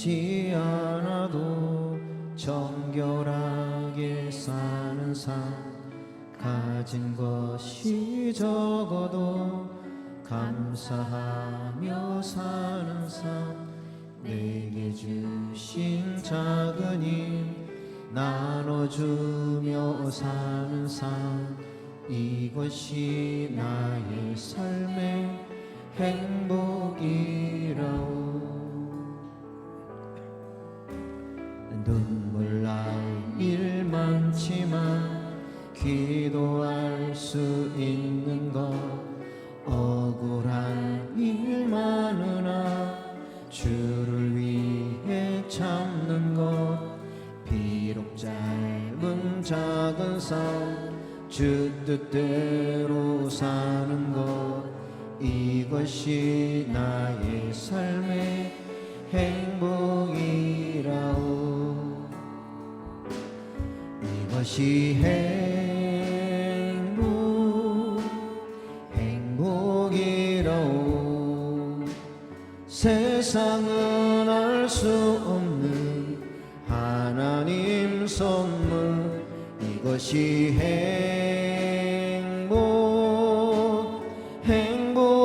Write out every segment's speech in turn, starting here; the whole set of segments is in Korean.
화려하지 않아도 정결하게 사는 삶, 가진 것이 적어도 감사하며 사는 삶, 내게 주신 작은 힘 나눠주며 사는 삶, 이것이 나의 삶의 행복이라오. 눈물 날 일 많지만 기도할 수 있는 것, 억울한 일 많으나 주를 위해 참는 것, 비록 짧은 작은 삶 주 뜻대로 사는 것, 이것이 나의 삶의 행복이라오. 이것이 행복이라오. 세상은 알 수 없는 하나님 선물, 이것이 행복이라오.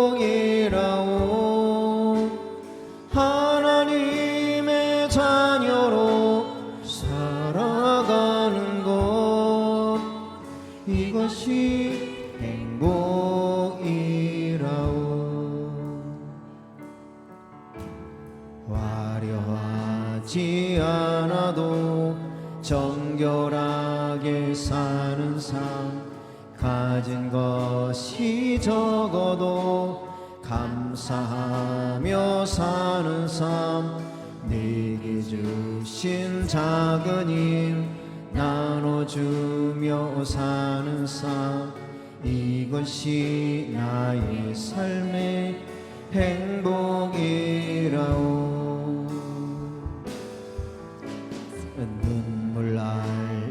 하나님의 자녀로 살아가는 것, 이것이 행복이라오. 화려하지 않아도 정결하게 사는 삶, 가진 것이 적어도 감사하며 사는 삶, 내게 주신 작은 힘 나눠주며 사는 삶, 이것이 나의 삶의 행복이라오. 눈물 날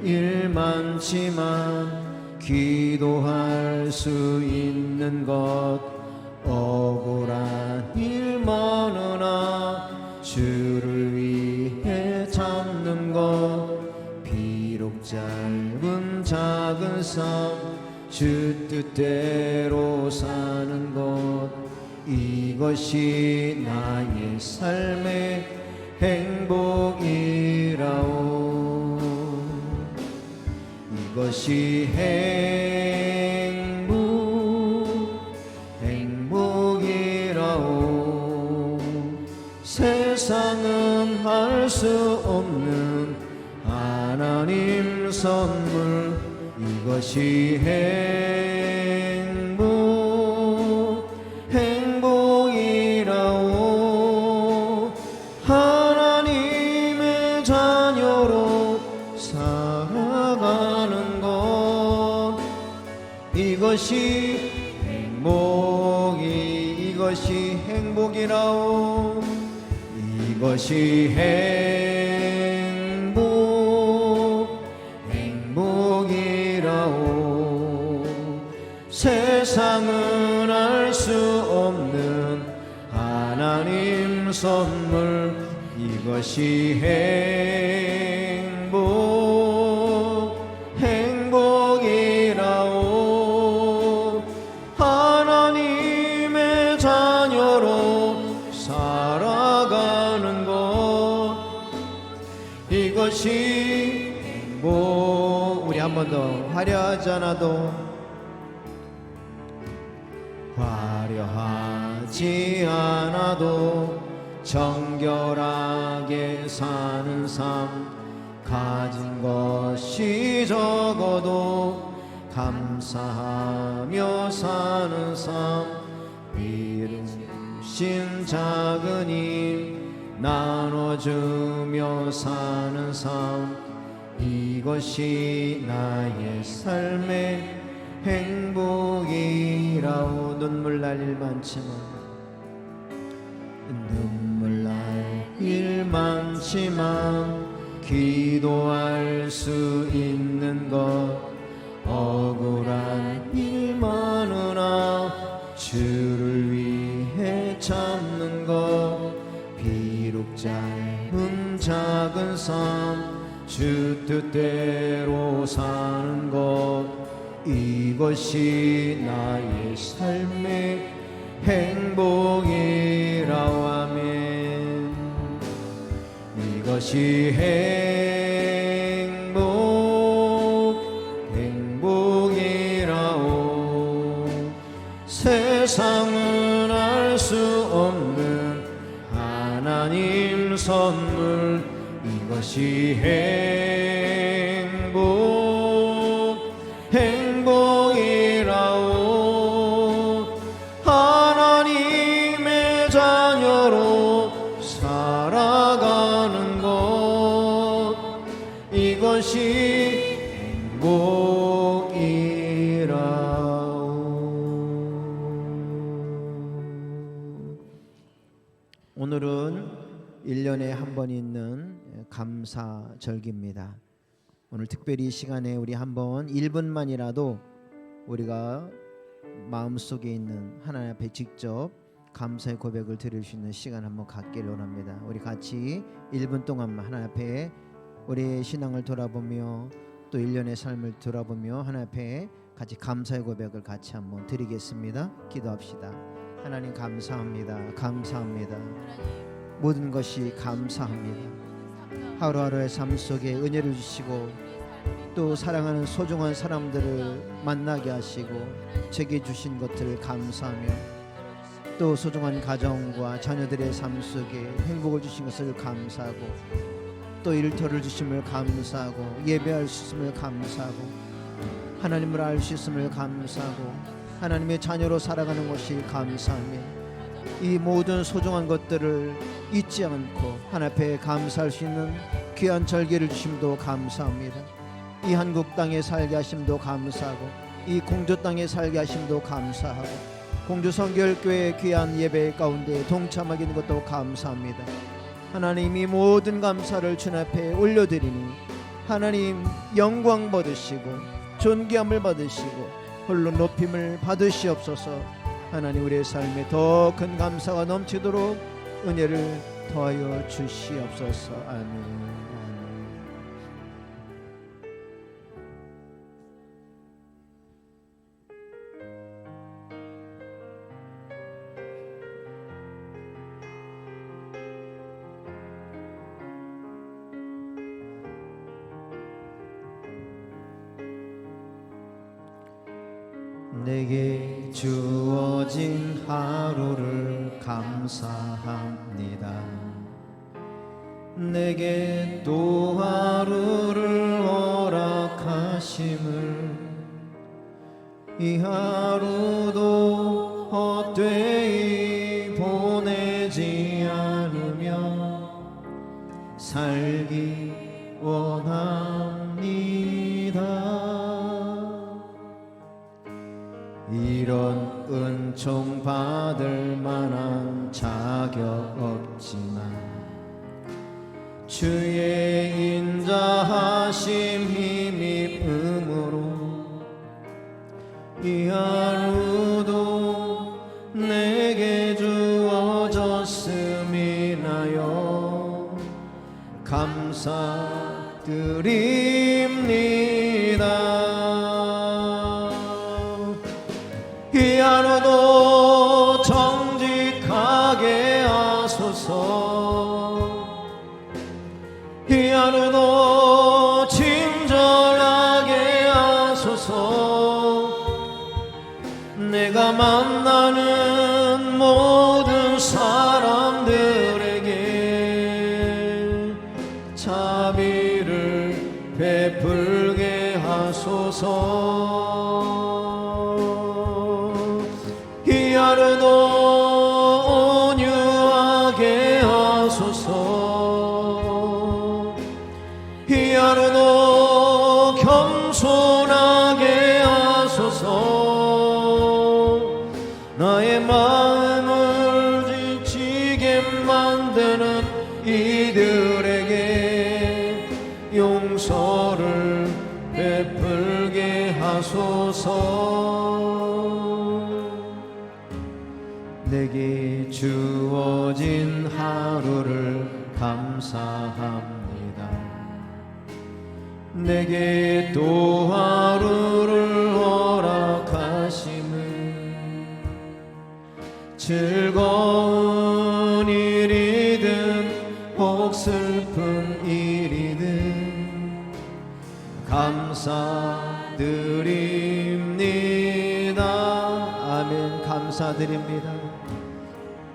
일 많지만 기도할 수 있는 것, 억울한 일 많으나 주를 위해 참는 것, 비록 짧은 작은 삶 주 뜻대로 사는 것, 이것이 나의 삶의 행복이라오. 이것이 행복이라오. 세상은 알 수 없는 하나님 선물, 이것이 행복이라오. 하나님의 자녀로 살아가는 것, 이것이 행복이라오. 이것이 행복이라오. 세상은 알 수 없는 하나님 선물, 이것이 행복이라오. 하나님의 자녀로 살아가는 것, 이것이 우리 한 번 더. 화려하지 않아도 정결하게 사는 삶, 가진 것이 적어도 감사하며 사는 삶, 비르신 작은 힘 나눠주며 사는 삶, 이것이 나의 삶의 행복이라오. 눈물 날 일 많지만 기도할 수 있는 것, 억울한 일 많으나 주를 위해 참는 것, 비록 짧은 삶 주 뜻대로 사는 것 이것이 나의 삶의 행복이라고 하면 이것이 행복이라오 세상은 알 수 없는 하나님 선물 이것이 행복이라오 하나님의 자녀로 살아가는 것 이것이 행복이라오. 오늘은 1년에 한 번 있는 감사절기입니다. 오늘 특별히 이 시간에 우리 한번 1분만이라도 우리가 마음속에 있는 하나님 앞에 직접 감사의 고백을 드릴 수 있는 시간 한번 갖기를 원합니다. 우리 같이 1분 동안만 하나님 앞에 우리의 신앙을 돌아보며 또 1년의 삶을 돌아보며 하나님 앞에 같이 감사의 고백을 같이 한번 드리겠습니다. 기도합시다. 하나님 감사합니다. 감사합니다. 모든 것이 감사합니다. 하루하루의 삶 속에 은혜를 주시고 또 사랑하는 소중한 사람들을 만나게 하시고 제게 주신 것들을 감사하며 또 소중한 가정과 자녀들의 삶 속에 행복을 주신 것을 감사하고 또 일터를 주심을 감사하고 예배할 수 있음을 감사하고 하나님을 알 수 있음을 감사하고 하나님의 자녀로 살아가는 것이 감사하며 이 모든 소중한 것들을 잊지 않고 하나님 앞에 감사할 수 있는 귀한 절기를 주심도 감사합니다. 이 한국 땅에 살게 하심도 감사하고 이 공주 땅에 살게 하심도 감사하고 공주 성결교회 귀한 예배 가운데 동참하게 된 것도 감사합니다. 하나님 이 모든 감사를 주님 앞에 올려드리니 하나님 영광 받으시고 존귀함을 받으시고 홀로 높임을 받으시옵소서. 하나님 우리의 삶에 더 큰 감사가 넘치도록 은혜를 더하여 주시옵소서. 아멘. 내게 주어진 하루를 감사합니다. 내게 또 하루를 허락하심을 이 하루도 헛되이 보내지 않으며 살기 원합니다. 이런 은총 받을 만한 자격 없지만 주의 인자하심 힘입음으로 이 하루도 내게 주어졌음이나요 감사드립니다. 이 하루도 정직하게 하소서. 이 하루도 친절하게 하소서. 내가 만나는 모든 사람들에게 자비를 베풀게 하소서. 이 하루도 온유하게 하소서. 이 하루도 겸손하게 하소서. 나의 마음을 지치게 만드는 이들에게 용서를 베풀게 하소서. 내게 주어진 하루를 감사합니다. 내게 또 하루를 허락하심을 즐거운 일이든 혹 슬픈 일이든 감사드립니다. 아멘. 감사드립니다.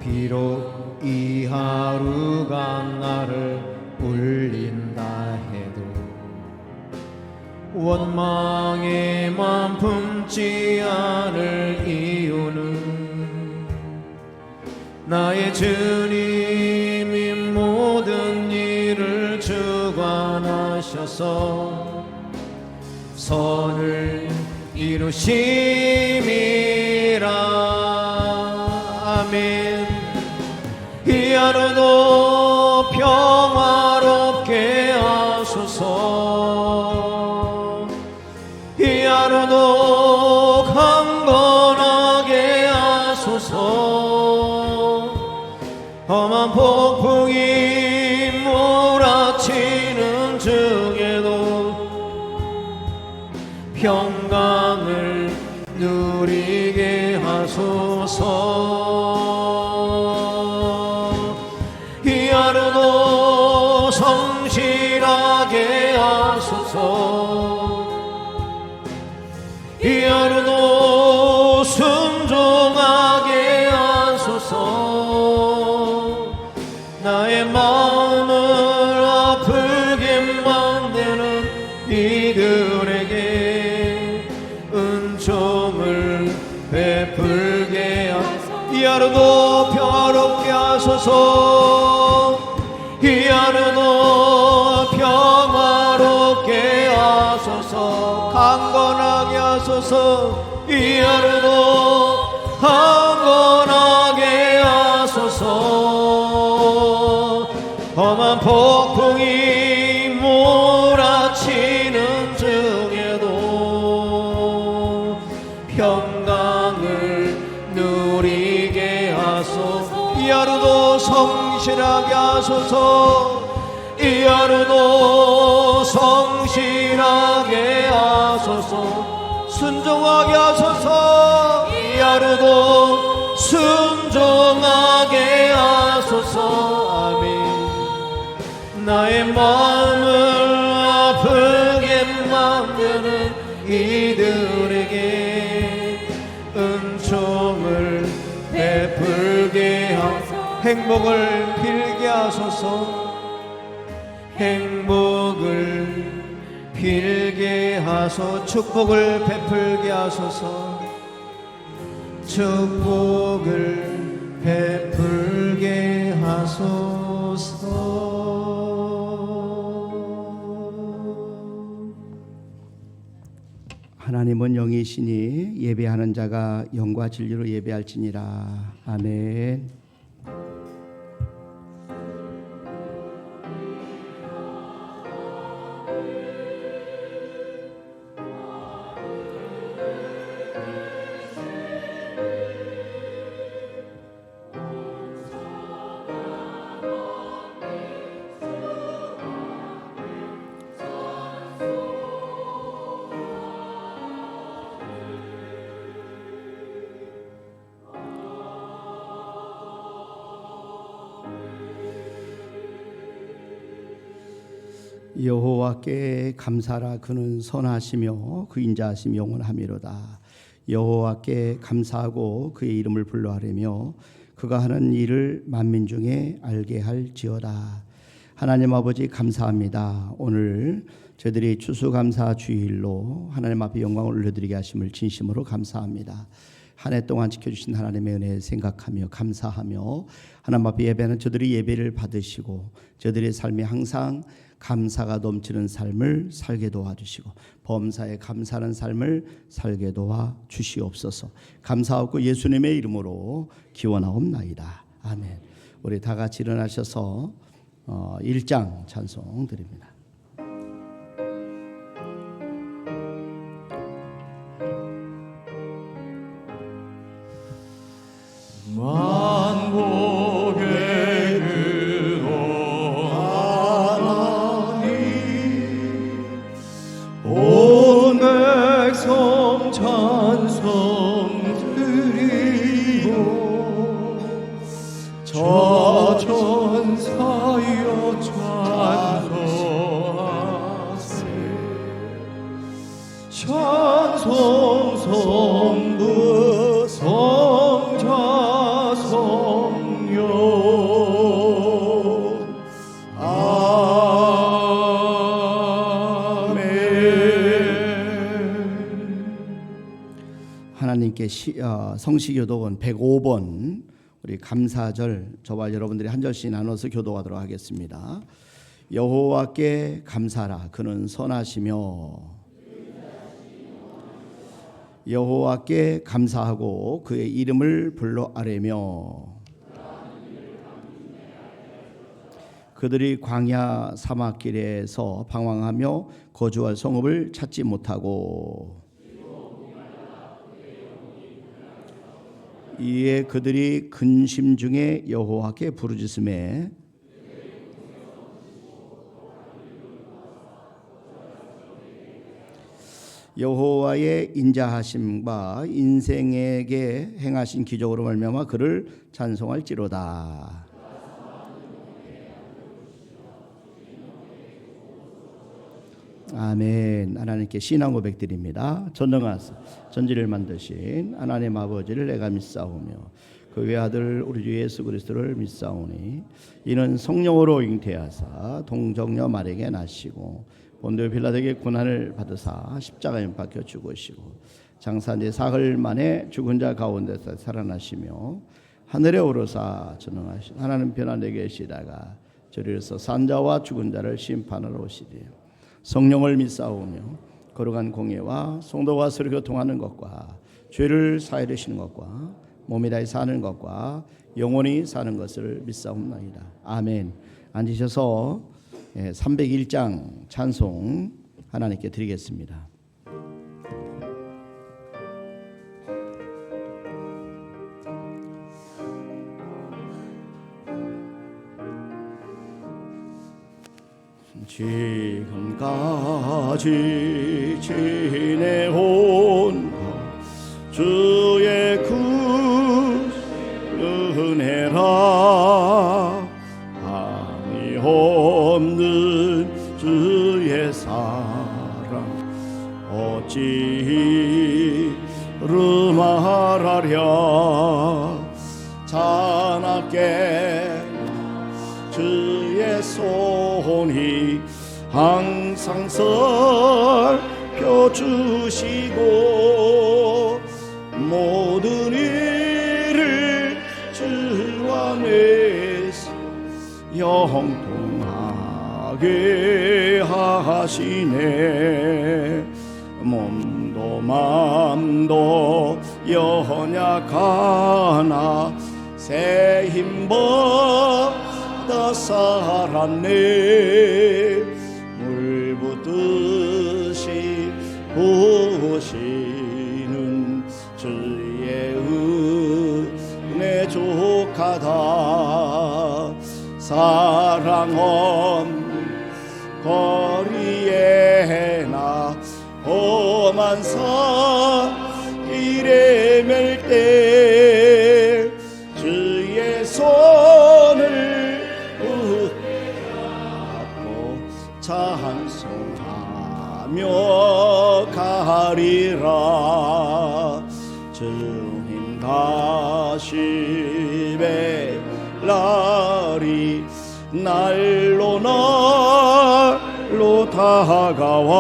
비록 이 하루가 나를 울린다 해도 원망에만 품지 않을 이유는 나의 주님이 모든 일을 주관하셔서 선을 이루심이라. 아멘. 이 하루도 평화롭게 하소서. 이 하루도 강건하게 하소서. 험한 폭풍이 몰아치는 중에도 평강을 누리게 하소서. 이 하루도 성실하게 하소서. 이 하루도 순종하게 하소서. 나의 마음을 아프게 만드는 이들에게 은총을 베풀게 하소서. 이 하루도 평화롭게 하소서. 이 하루도 평화롭게 하소서. 강건하게 하소서. 이 하루도 강건하게 하소서. 험한 폭풍이 몰아치는 중에도 평강을 누리게 하소서. 이 하루도 성실하게 하소서. 이 하루도 성실하게 하소서. 순종하게 하소서. 이 하루도 순종하게 하소서. 아멘. 나의 마음을 아프게 만드는 이들에게 은총을 베풀게 하소서. 행복을 빌게 하소서. 행복을 빌게 하소서. 축복을 베풀게 하소서. 축복을 베풀게 하소서. 하나님은 영이시니 예배하는 자가 영과 진리로 예배할지니라. 아멘. 여호와께 감사라. 그는 선하시며 그 인자하심이 영원하미로다. 여호와께 감사하고 그의 이름을 불러하려며 그가 하는 일을 만민 중에 알게 할지어다. 하나님 아버지 감사합니다. 오늘 저희들이 추수감사 주일로 하나님 앞에 영광을 올려드리게 하심을 진심으로 감사합니다. 한 해 동안 지켜주신 하나님의 은혜 생각하며 감사하며 하나님 앞에 예배하는 저들이 예배를 받으시고 저들의 삶이 항상 감사가 넘치는 삶을 살게 도와주시고 범사에 감사하는 삶을 살게 도와주시옵소서. 감사하고 예수님의 이름으로 기원하옵나이다. 아멘. 우리 다 같이 일어나셔서 1장 찬송 드립니다. 만복의 근원 하나님 찬송 성부 성자 성령 하나님께 성시교독은 105번 우리 감사절 저와 여러분들이 한 절씩 나눠서 교독하도록 하겠습니다. 여호와께 감사하라 그는 선하시며 여호와께 감사하고 그의 이름을 불러 아뢰며 그들이 광야 사막길에서 방황하며 거주할 성읍을 찾지 못하고 이에 그들이 근심 중에 여호와께 부르짖음에 여호와의 인자하심과 인생에게 행하신 기적으로 말미암아 그를 찬송할지로다. 아멘. 하나님께 신앙 고백드립니다. 전능하사 전지를 만드신 하나님 아버지를 내가 믿사오며 그 외아들 우리 주 예수 그리스도를 믿사오니 이는 성령으로 잉태하사 동정녀 마리아에게 나시고 본디오 빌라도에게 고난을 받으사 십자가에 못 박혀 죽으시고 장사한 지 사흘 만에 죽은 자 가운데서 살아나시며 하늘에 오르사 전능하신 하나님 편안에 계시다가 저리로서 산자와 죽은 자를 심판하러 오시리요. 성령을 믿사오며 거룩한 공예와 성도와 서로 교통하는 것과 죄를 사하여 주시는 것과 몸이 다해 사는 것과 영원히 사는 것을 믿사옵나이다. 아멘. 앉으셔서 301장 찬송 하나님께 드리겠습니다. 지금까지 지내온 주의 그 은혜라 한이 없는 주의 사랑 어찌 말하랴 자나깨 주의 손이 항상 살펴주시고 모든 일을 주 안에서 형통하게 하시네. 몸도 맘도 연약하나 새 힘받아 살았네. 물 붓듯이 부으시는 주의 은혜 족하다. 사랑 없는 거리에 나 험한 산길에 맬 때 주의 손을 붙잡고 찬송하며 가리라. 주님 다시 뵐 날이 날로 다가와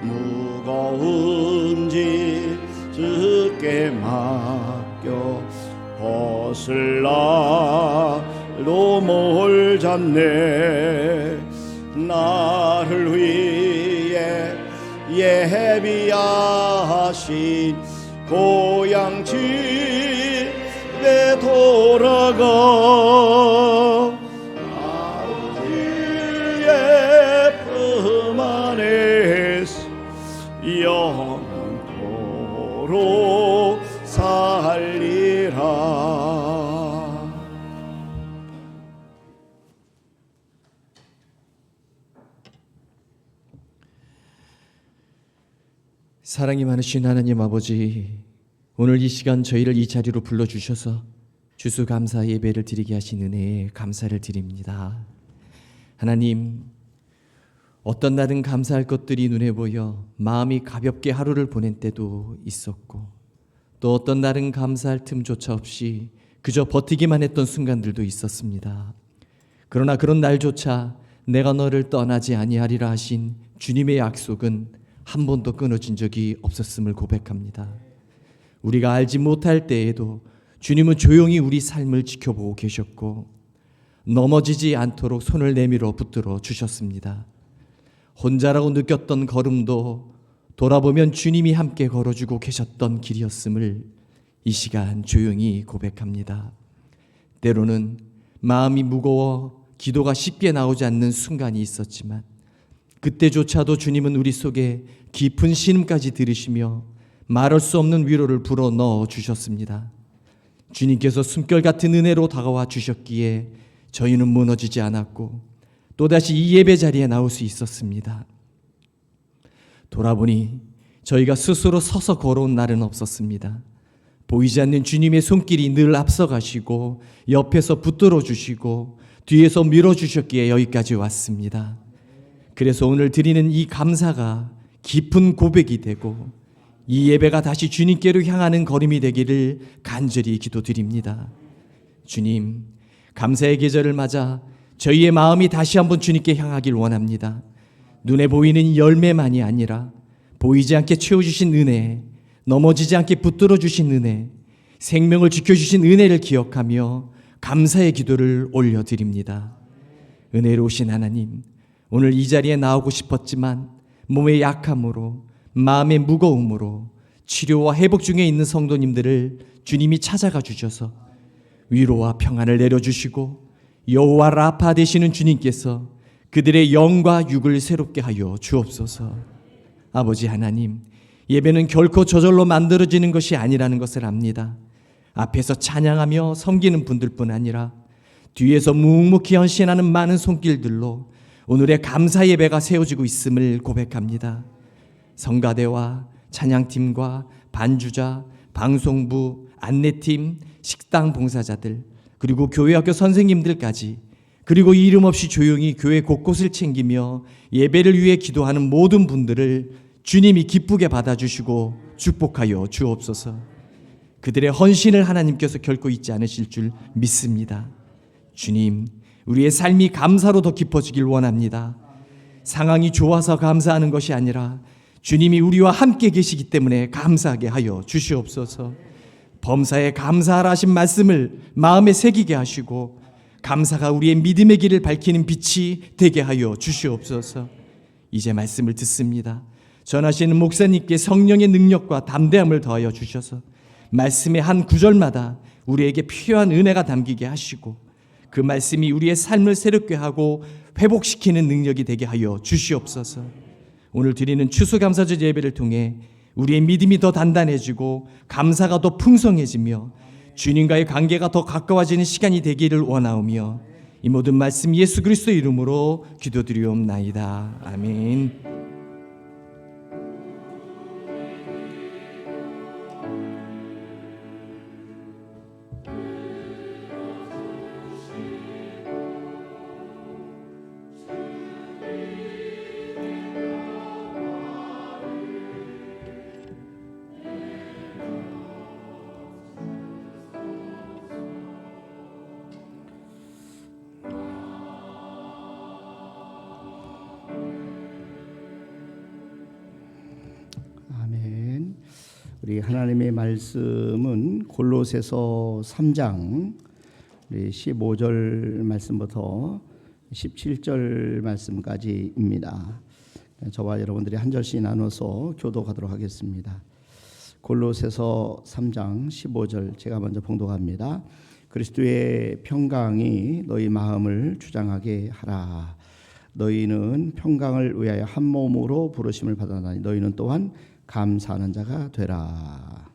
무거운 짐 주께 맡겨 벗을 날로 뭘 잡네. 나를 위해 예비하신 고향 집에 돌아가 아버지의 품 안에서 영원토록 살리라. 사랑이 많으신 하나님 아버지, 오늘 이 시간 저희를 이 자리로 불러주셔서 주수감사 예배를 드리게 하신 은혜에 감사를 드립니다. 하나님, 어떤 날은 감사할 것들이 눈에 보여 마음이 가볍게 하루를 보낸 때도 있었고, 또 어떤 날은 감사할 틈조차 없이 그저 버티기만 했던 순간들도 있었습니다. 그러나 그런 날조차 내가 너를 떠나지 아니하리라 하신 주님의 약속은 한 번도 끊어진 적이 없었음을 고백합니다. 우리가 알지 못할 때에도 주님은 조용히 우리 삶을 지켜보고 계셨고 넘어지지 않도록 손을 내밀어 붙들어 주셨습니다. 혼자라고 느꼈던 걸음도 돌아보면 주님이 함께 걸어주고 계셨던 길이었음을 이 시간 조용히 고백합니다. 때로는 마음이 무거워 기도가 쉽게 나오지 않는 순간이 있었지만 그때조차도 주님은 우리 속에 깊은 신음까지 들으시며 말할 수 없는 위로를 불어넣어 주셨습니다. 주님께서 숨결 같은 은혜로 다가와 주셨기에 저희는 무너지지 않았고 또다시 이 예배 자리에 나올 수 있었습니다. 돌아보니 저희가 스스로 서서 걸어온 날은 없었습니다. 보이지 않는 주님의 손길이 늘 앞서가시고 옆에서 붙들어 주시고 뒤에서 밀어주셨기에 여기까지 왔습니다. 그래서 오늘 드리는 이 감사가 깊은 고백이 되고 이 예배가 다시 주님께로 향하는 걸음이 되기를 간절히 기도드립니다. 주님, 감사의 계절을 맞아 저희의 마음이 다시 한번 주님께 향하길 원합니다. 눈에 보이는 열매만이 아니라 보이지 않게 채워주신 은혜, 넘어지지 않게 붙들어 주신 은혜, 생명을 지켜주신 은혜를 기억하며 감사의 기도를 올려드립니다. 은혜로우신 하나님, 오늘 이 자리에 나오고 싶었지만 몸의 약함으로 마음의 무거움으로 치료와 회복 중에 있는 성도님들을 주님이 찾아가 주셔서 위로와 평안을 내려주시고 여호와 라파 되시는 주님께서 그들의 영과 육을 새롭게 하여 주옵소서. 아버지 하나님, 예배는 결코 저절로 만들어지는 것이 아니라는 것을 압니다. 앞에서 찬양하며 섬기는 분들뿐 아니라 뒤에서 묵묵히 헌신하는 많은 손길들로 오늘의 감사 예배가 세워지고 있음을 고백합니다. 성가대와 찬양팀과 반주자, 방송부, 안내팀, 식당 봉사자들, 그리고 교회학교 선생님들까지, 그리고 이름 없이 조용히 교회 곳곳을 챙기며 예배를 위해 기도하는 모든 분들을 주님이 기쁘게 받아주시고 축복하여 주옵소서. 그들의 헌신을 하나님께서 결코 잊지 않으실 줄 믿습니다. 주님, 우리의 삶이 감사로 더 깊어지길 원합니다. 상황이 좋아서 감사하는 것이 아니라 주님이 우리와 함께 계시기 때문에 감사하게 하여 주시옵소서. 범사에 감사하라 하신 말씀을 마음에 새기게 하시고 감사가 우리의 믿음의 길을 밝히는 빛이 되게 하여 주시옵소서. 이제 말씀을 듣습니다. 전하시는 목사님께 성령의 능력과 담대함을 더하여 주셔서 말씀의 한 구절마다 우리에게 필요한 은혜가 담기게 하시고 그 말씀이 우리의 삶을 새롭게 하고 회복시키는 능력이 되게 하여 주시옵소서. 오늘 드리는 추수감사절 예배를 통해 우리의 믿음이 더 단단해지고 감사가 더 풍성해지며 주님과의 관계가 더 가까워지는 시간이 되기를 원하오며 이 모든 말씀 예수 그리스도 이름으로 기도드리옵나이다. 아멘. 아멘. 우리 하나님의 말씀은 골로새서 3장 15절 말씀부터 17절 말씀까지입니다. 저와 여러분들이 한 절씩 나눠서 교독하도록 하겠습니다. 골로새서 3장 15절 제가 먼저 봉독합니다. 그리스도의 평강이 너희 마음을 주장하게 하라. 너희는 평강을 위하여 한 몸으로 부르심을 받았나니 너희는 또한 감사하는 자가 되라.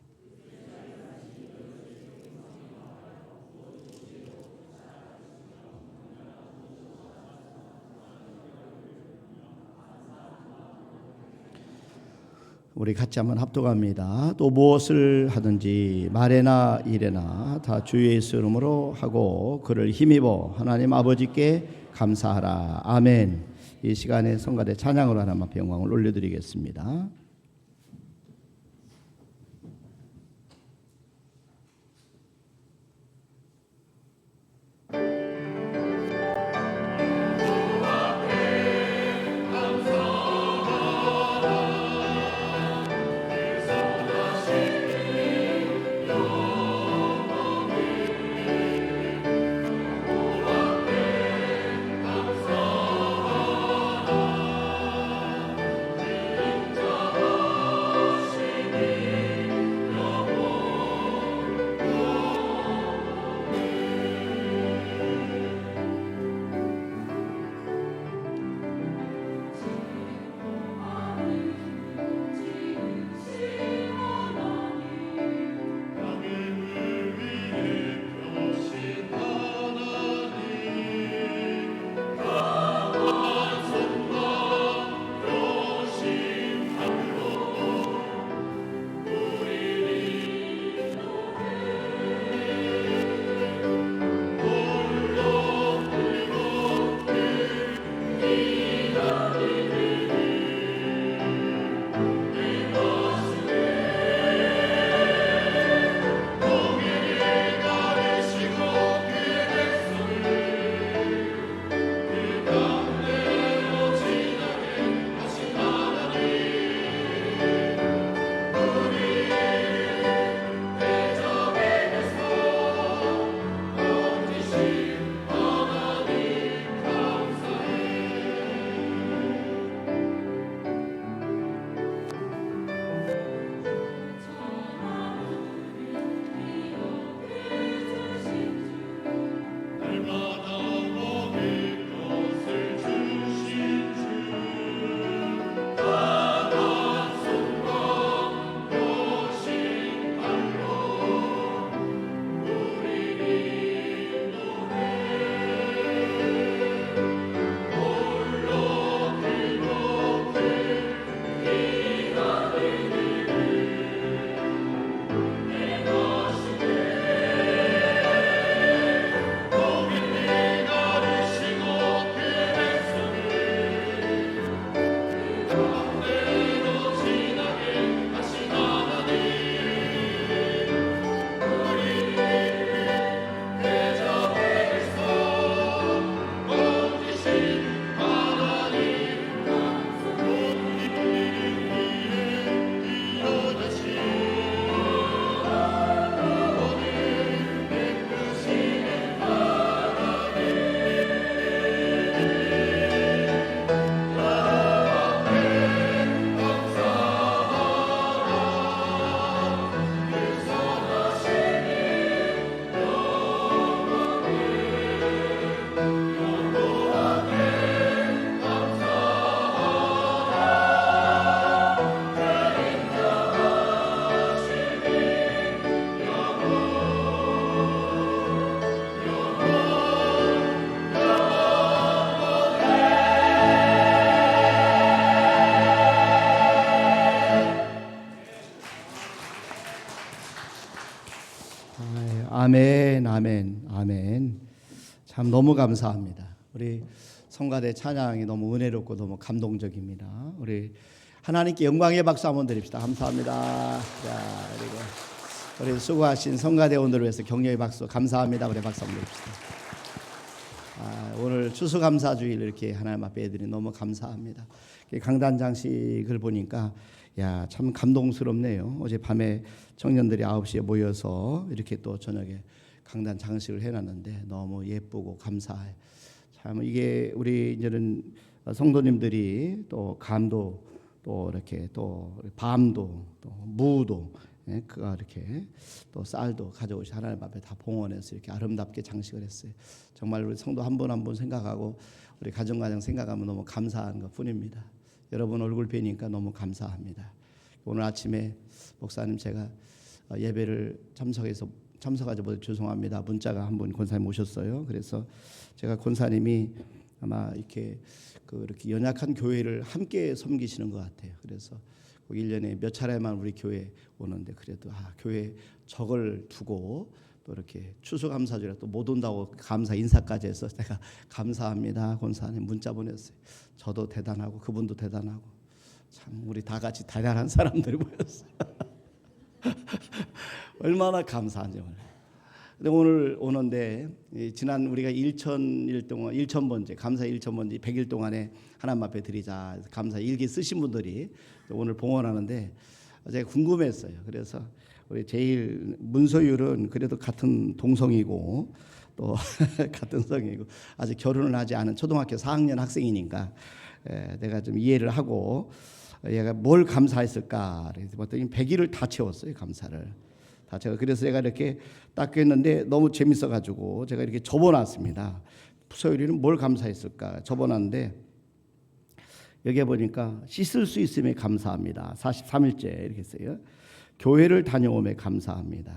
우리 같이 한번 합독합니다. 또 무엇을 하든지 말에나 일에나 다 주 예수 이름으로 하고 그를 힘입어 하나님 아버지께 감사하라. 아멘. 이 시간에 성가대 찬양으로 하나님 앞에 영광을 올려드리겠습니다. 아멘, 아멘, 아멘. 참 너무 감사합니다. 우리 성가대 찬양이 너무 은혜롭고 너무 감동적입니다. 우리 하나님께 영광의 박수 한번 드립시다. 감사합니다. 자, 그리고 우리 수고하신 성가대원들을 위해서 격려의 박수 감사합니다. 우리 박수 한번 드립시다. 오늘 추수감사주일 이렇게 하나님 앞에 애들이 너무 감사합니다. 강단 장식을 보니까 야, 참 감동스럽네요. 어젯밤에 청년들이 9시에 모여서 이렇게 또 저녁에 강단 장식을 해놨는데 너무 예쁘고 감사해. 참 이게 우리 이제는 성도님들이 또 감도 또 이렇게 또 밤도 또 무도 그가 이렇게 또 쌀도 가져오시 하나님 앞에 다 봉헌해서 이렇게 아름답게 장식을 했어요. 정말 우리 성도 한 분 한 분 생각하고 우리 가정 생각하면 너무 감사한 것 뿐입니다. 여러분 얼굴 뵈니까 너무 감사합니다. 오늘 아침에 목사님 제가 예배를 참석하지 못해 죄송합니다. 문자가 한 분 권사님 오셨어요. 그래서 제가 권사님이 아마 이렇게 이렇게 연약한 교회를 함께 섬기시는 것 같아요. 그래서 1년에 몇 차례만 우리 교회 오는데 그래도 교회 적을 두고 또 이렇게 추수감사절에 또 못 온다고 감사 인사까지 해서 제가 감사합니다 권사님 문자 보냈어요. 저도 대단하고 그분도 대단하고 참 우리 다 같이 대단한 사람들이 모였어요. 얼마나 감사한지 몰라요. 근데 오늘 오는데 지난 우리가 1,000일 동안 1,000번째 감사 1,000번째 100일 동안에 하나님 앞에 드리자 감사 일기 쓰신 분들이 오늘 봉헌하는데 제가 궁금했어요. 그래서 우리 제일 문소율은 그래도 같은 동성이고 또 같은 성이고 아직 결혼을 하지 않은 초등학교 4학년 학생이니까 내가 좀 이해를 하고 얘가 뭘 감사했을까 그랬더니 100일을 다 채웠어요. 감사를 다 채워. 그래서 제가 이렇게 딱 했는데 너무 재밌어가지고 제가 이렇게 접어놨습니다. 소율이는 뭘 감사했을까 접어놨는데 여기에 보니까 씻을 수 있음에 감사합니다. 43일째 이렇게 써요. 교회를 다녀옴에 감사합니다.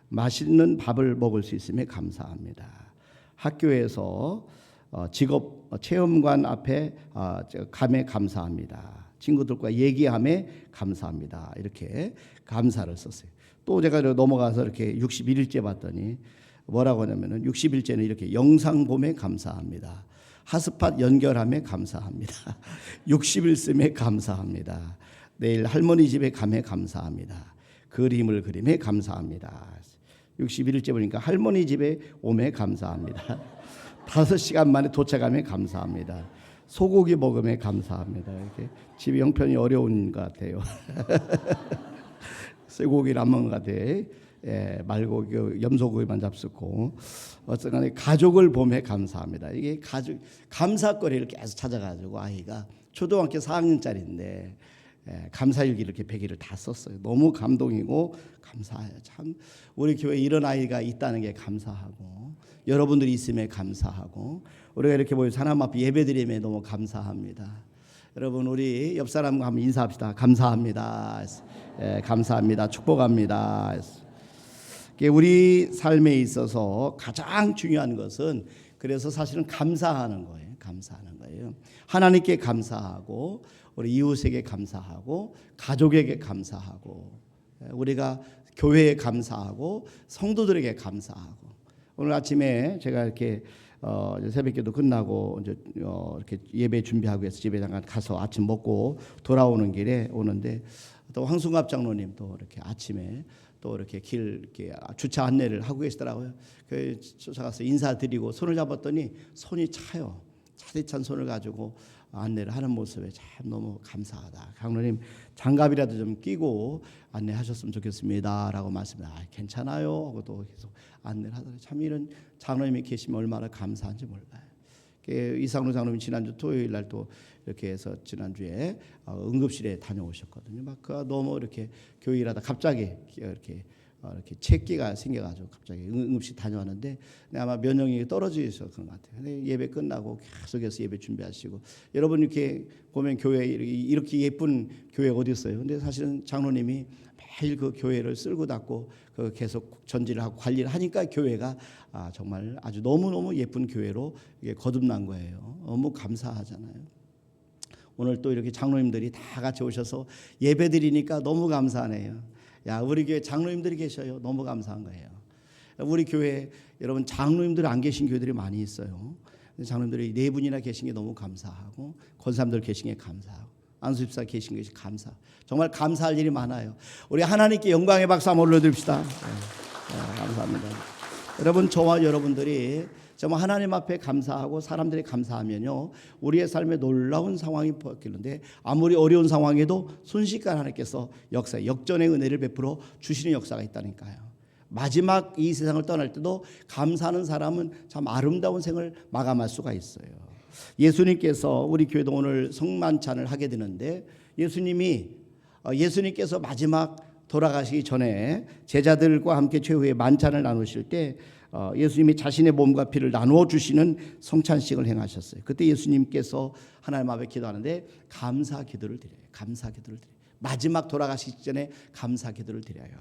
맛있는 밥을 먹을 수 있음에 감사합니다. 학교에서 직업 체험관 앞에 감에 감사합니다. 친구들과 얘기함에 감사합니다. 이렇게 감사를 썼어요. 또 제가 넘어가서 이렇게 61일째 봤더니 뭐라고 하냐면은 60일째는 이렇게 영상 봄에 감사합니다. 핫스팟 연결함에 감사합니다. 60일 씀에 감사합니다. 내일 할머니 집에 감에 감사합니다. 그림을 그림에 감사합니다. 61일째 보니까 할머니 집에 오매 감사합니다. 5시간 만에 도착함에 감사합니다. 소고기 먹음에 감사합니다. 이렇게 집이 형편이 어려운 것 같아요. 쇠고기를 안 먹는 것 같아. 말고기, 염소고기만 잡수고 어쨌든 가족을 봄에 감사합니다. 이게 가족 감사거리를 계속 찾아가지고 아이가 초등학교 4학년짜리인데 감사일기 이렇게 100일을 다 썼어요. 너무 감동이고 감사해요. 참 우리 교회에 이런 아이가 있다는 게 감사하고 여러분들이 있음에 감사하고 우리가 이렇게 모여서 하나님 앞에 예배드림에 너무 감사합니다. 여러분 우리 옆 사람과 한번 인사합시다. 감사합니다. 감사합니다. 축복합니다. 우리 삶에 있어서 가장 중요한 것은 그래서 사실은 감사하는 거예요. 감사하는 거예요. 하나님께 감사하고 우리 이웃에게 감사하고 가족에게 감사하고 우리가 교회에 감사하고 성도들에게 감사하고 오늘 아침에 제가 이렇게 새벽기도 끝나고 이제 이렇게 예배 준비하고 해서 집에 잠깐 가서 아침 먹고 돌아오는 길에 오는데 또 황순갑 장로님 또 이렇게 아침에 또 이렇게 길 이렇게 주차 안내를 하고 계시더라고요. 그 쫓아가서 인사드리고 손을 잡았더니 손이 차요. 차디 찬 손을 가지고 안내를 하는 모습에 참 너무 감사하다. 장로님 장갑이라도 좀 끼고 안내하셨으면 좋겠습니다라고 말씀해. 괜찮아요 하고 또 계속 안내를 하더라고요. 참 이런 장로님이 계시면 얼마나 감사한지 몰라요. 이상로 장로님 지난주 토요일 날 또 이렇게 해서 지난주에 응급실에 다녀오셨거든요. 막 그 너무 이렇게 교회 일하다 갑자기 이렇게 체기가 생겨가지고 갑자기 응급실 다녀왔는데 아마 면역력이 떨어져서 그런 것 같아요. 근데 예배 끝나고 계속해서 예배 준비하시고 여러분 이렇게 보면 교회 이렇게 예쁜 교회 어디 있어요? 근데 사실은 장로님이 매일 그 교회를 쓸고 닦고 그 계속 전지를 하고 관리를 하니까 교회가 정말 아주 너무너무 예쁜 교회로 이게 거듭난 거예요. 너무 감사하잖아요. 오늘 또 이렇게 장로님들이 다 같이 오셔서 예배 드리니까 너무 감사하네요. 야, 우리 교회 장로님들이 계셔요. 너무 감사한 거예요. 우리 교회 여러분 장로님들이 안 계신 교회들이 많이 있어요. 장로님들이 4분이나 계신 게 너무 감사하고 권사님들 계신 게 감사하고 안수집사 계신 것이 감사. 정말 감사할 일이 많아요. 우리 하나님께 영광의 박수 한번 올려드립시다. 감사합니다. 여러분 저와 여러분들이 정말 하나님 앞에 감사하고 사람들이 감사하면요 우리의 삶에 놀라운 상황이 바뀌는데 아무리 어려운 상황에도 순식간에 하나님께서 역전의 은혜를 베풀어 주시는 역사가 있다니까요. 마지막 이 세상을 떠날 때도 감사하는 사람은 참 아름다운 생을 마감할 수가 있어요. 예수님께서 우리 교회도 오늘 성만찬을 하게 되는데 예수님께서 마지막 돌아가시기 전에 제자들과 함께 최후의 만찬을 나누실 때 예수님이 자신의 몸과 피를 나누어 주시는 성찬식을 행하셨어요. 그때 예수님께서 하나님 앞에 기도하는데 감사 기도를 드려요. 감사 기도를 드려요. 마지막 돌아가시기 전에 감사 기도를 드려요.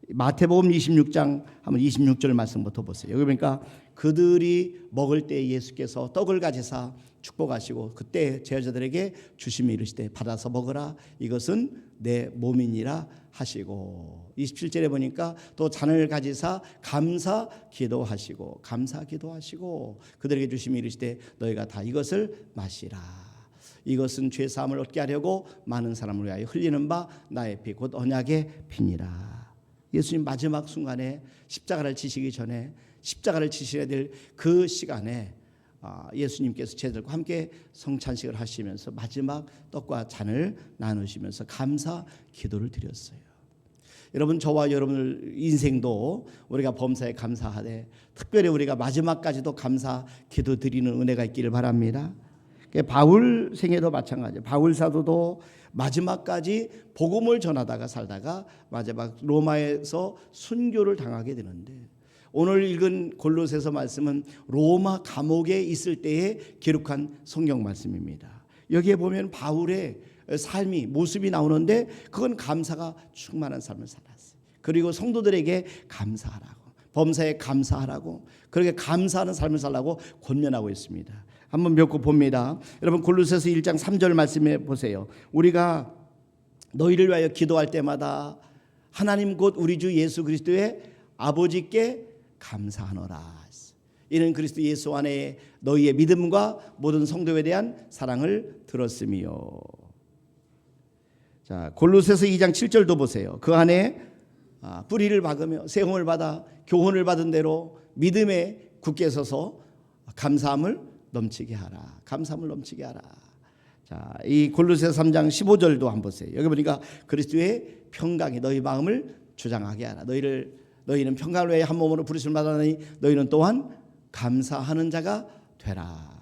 마태복음 26장 한번 26절 말씀부터 보세요. 여기 보니까 그들이 먹을 때 예수께서 떡을 가지사 축복하시고 그때 제자들에게 주심이 이르시되 받아서 먹으라 이것은 내 몸이니라 하시고 27절에 보니까 또 잔을 가지사 감사 기도하시고 그들에게 주심이 이르시되 너희가 다 이것을 마시라 이것은 죄 사함을 얻게 하려고 많은 사람을 위하여 흘리는 바 나의 피 곧 언약의 피니라. 예수님 마지막 순간에 십자가를 지시기 전에 십자가를 지셔야 될 그 시간에 예수님께서 제자들과 함께 성찬식을 하시면서 마지막 떡과 잔을 나누시면서 감사 기도를 드렸어요. 여러분 저와 여러분들 인생도 우리가 범사에 감사하되 특별히 우리가 마지막까지도 감사 기도 드리는 은혜가 있기를 바랍니다. 바울 생애도 마찬가지예요. 바울 사도도 마지막까지 복음을 전하다가 살다가 마지막 로마에서 순교를 당하게 되는데 오늘 읽은 골로새서 말씀은 로마 감옥에 있을 때에 기록한 성경 말씀입니다. 여기에 보면 바울의 삶이 모습이 나오는데 그건 감사가 충만한 삶을 살았어요. 그리고 성도들에게 감사하라고 범사에 감사하라고 그렇게 감사하는 삶을 살라고 권면하고 있습니다. 한번 몇 구 봅니다. 여러분 골로새서 1장 3절 말씀해 보세요. 우리가 너희를 위하여 기도할 때마다 하나님 곧 우리 주 예수 그리스도의 아버지께 감사하노라. 이는 그리스도 예수 안에 너희의 믿음과 모든 성도에 대한 사랑을 들었으며. 자, 골로새서 2장 7절도 보세요. 그 안에 뿌리를 박으며 세움을 받아 교훈을 받은 대로 믿음에 굳게 서서 감사함을 넘치게 하라. 감사함을 넘치게 하라. 자, 이 골로새서 3장 15절도 한번 보세요. 여기 보니까 그리스도의 평강이 너희 마음을 주장하게 하라. 너희는 평강을 위해 한 몸으로 부르심을 받았으니 너희는 또한 감사하는 자가 되라.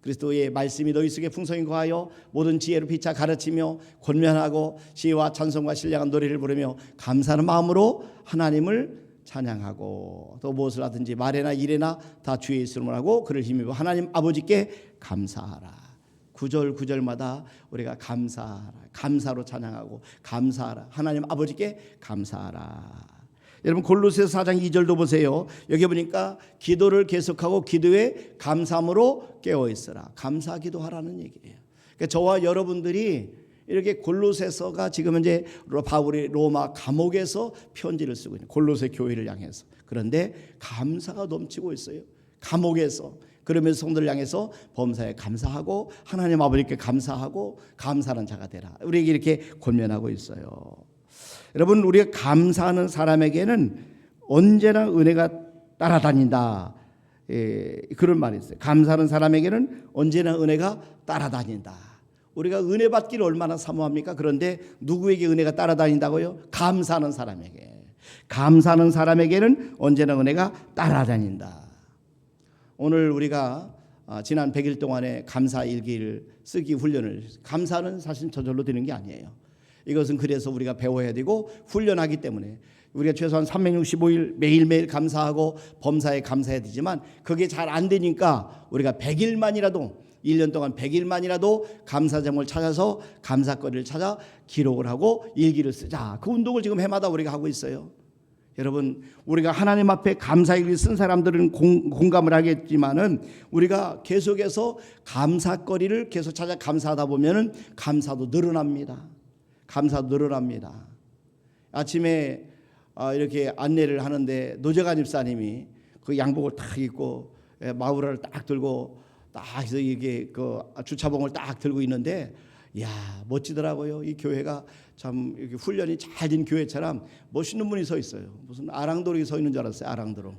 그리스도의 말씀이 너희 속에 풍성히 거하여 모든 지혜로 피차 가르치며 권면하고 시와 찬송과 신령한 노래를 부르며 감사하는 마음으로 하나님을 찬양하고 또 무엇을 하든지 말에나 일에나 다 주의 이름으로 하고 그를 힘입어 하나님 아버지께 감사하라. 구절마다 우리가 감사하라. 감사로 찬양하고 감사하라. 하나님 아버지께 감사하라. 여러분 골로새서 4장 2절도 보세요. 여기 보니까 기도를 계속하고 기도에 감사함으로 깨어 있으라. 감사 기도하라는 얘기예요. 그러니까 저와 여러분들이 이렇게 골로새서가 지금 이제 바울이 로마 감옥에서 편지를 쓰고 있는 골로새 교회를 향해서 그런데 감사가 넘치고 있어요. 감옥에서 그러면서 성도를 향해서 범사에 감사하고 하나님 아버지께 감사하고 감사하는 자가 되라. 우리에게 이렇게 권면하고 있어요. 여러분 우리가 감사하는 사람에게는 언제나 은혜가 따라다닌다. 그런 말이 있어요. 감사하는 사람에게는 언제나 은혜가 따라다닌다. 우리가 은혜 받기를 얼마나 사모합니까? 그런데 누구에게 은혜가 따라다닌다고요? 감사하는 사람에게. 감사하는 사람에게는 언제나 은혜가 따라다닌다. 오늘 우리가 지난 100일 동안에 감사 일기를 쓰기 훈련을 감사는 사실 저절로 되는 게 아니에요. 이것은 그래서 우리가 배워야 되고 훈련하기 때문에 우리가 최소한 365일 매일매일 감사하고 범사에 감사해야 되지만 그게 잘 안 되니까 우리가 100일만이라도 1년 동안 100일만이라도 감사점을 찾아서 감사거리를 찾아 기록을 하고 일기를 쓰자. 그 운동을 지금 해마다 우리가 하고 있어요. 여러분 우리가 하나님 앞에 감사일기 쓴 사람들은 공감을 하겠지만은 우리가 계속해서 감사거리를 계속 찾아 감사하다 보면은 감사도 늘어납니다. 감사도 늘어납니다. 아침에 이렇게 안내를 하는데 노재관 집사님이 그 양복을 딱 입고 마우라를 딱 들고 딱 해서 이게 그 주차봉을 딱 들고 있는데 야 멋지더라고요. 이 교회가 참 이렇게 훈련이 잘 된 교회처럼 멋있는 분이 서 있어요. 무슨 아랑도로 서 있는 줄 알았어요. 아랑도로.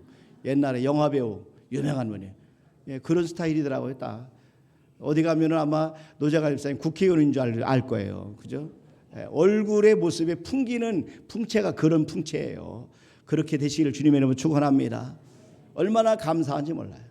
옛날에 영화 배우 유명한 분이. 예, 그런 스타일이더라고요. 딱 어디 가면은 아마 노재관 집사님 국회의원인 줄 알 거예요. 그죠? 예, 얼굴의 모습에 풍기는 풍채가 그런 풍채예요. 그렇게 되시기를 주님의 이름으로 축원합니다. 얼마나 감사한지 몰라요.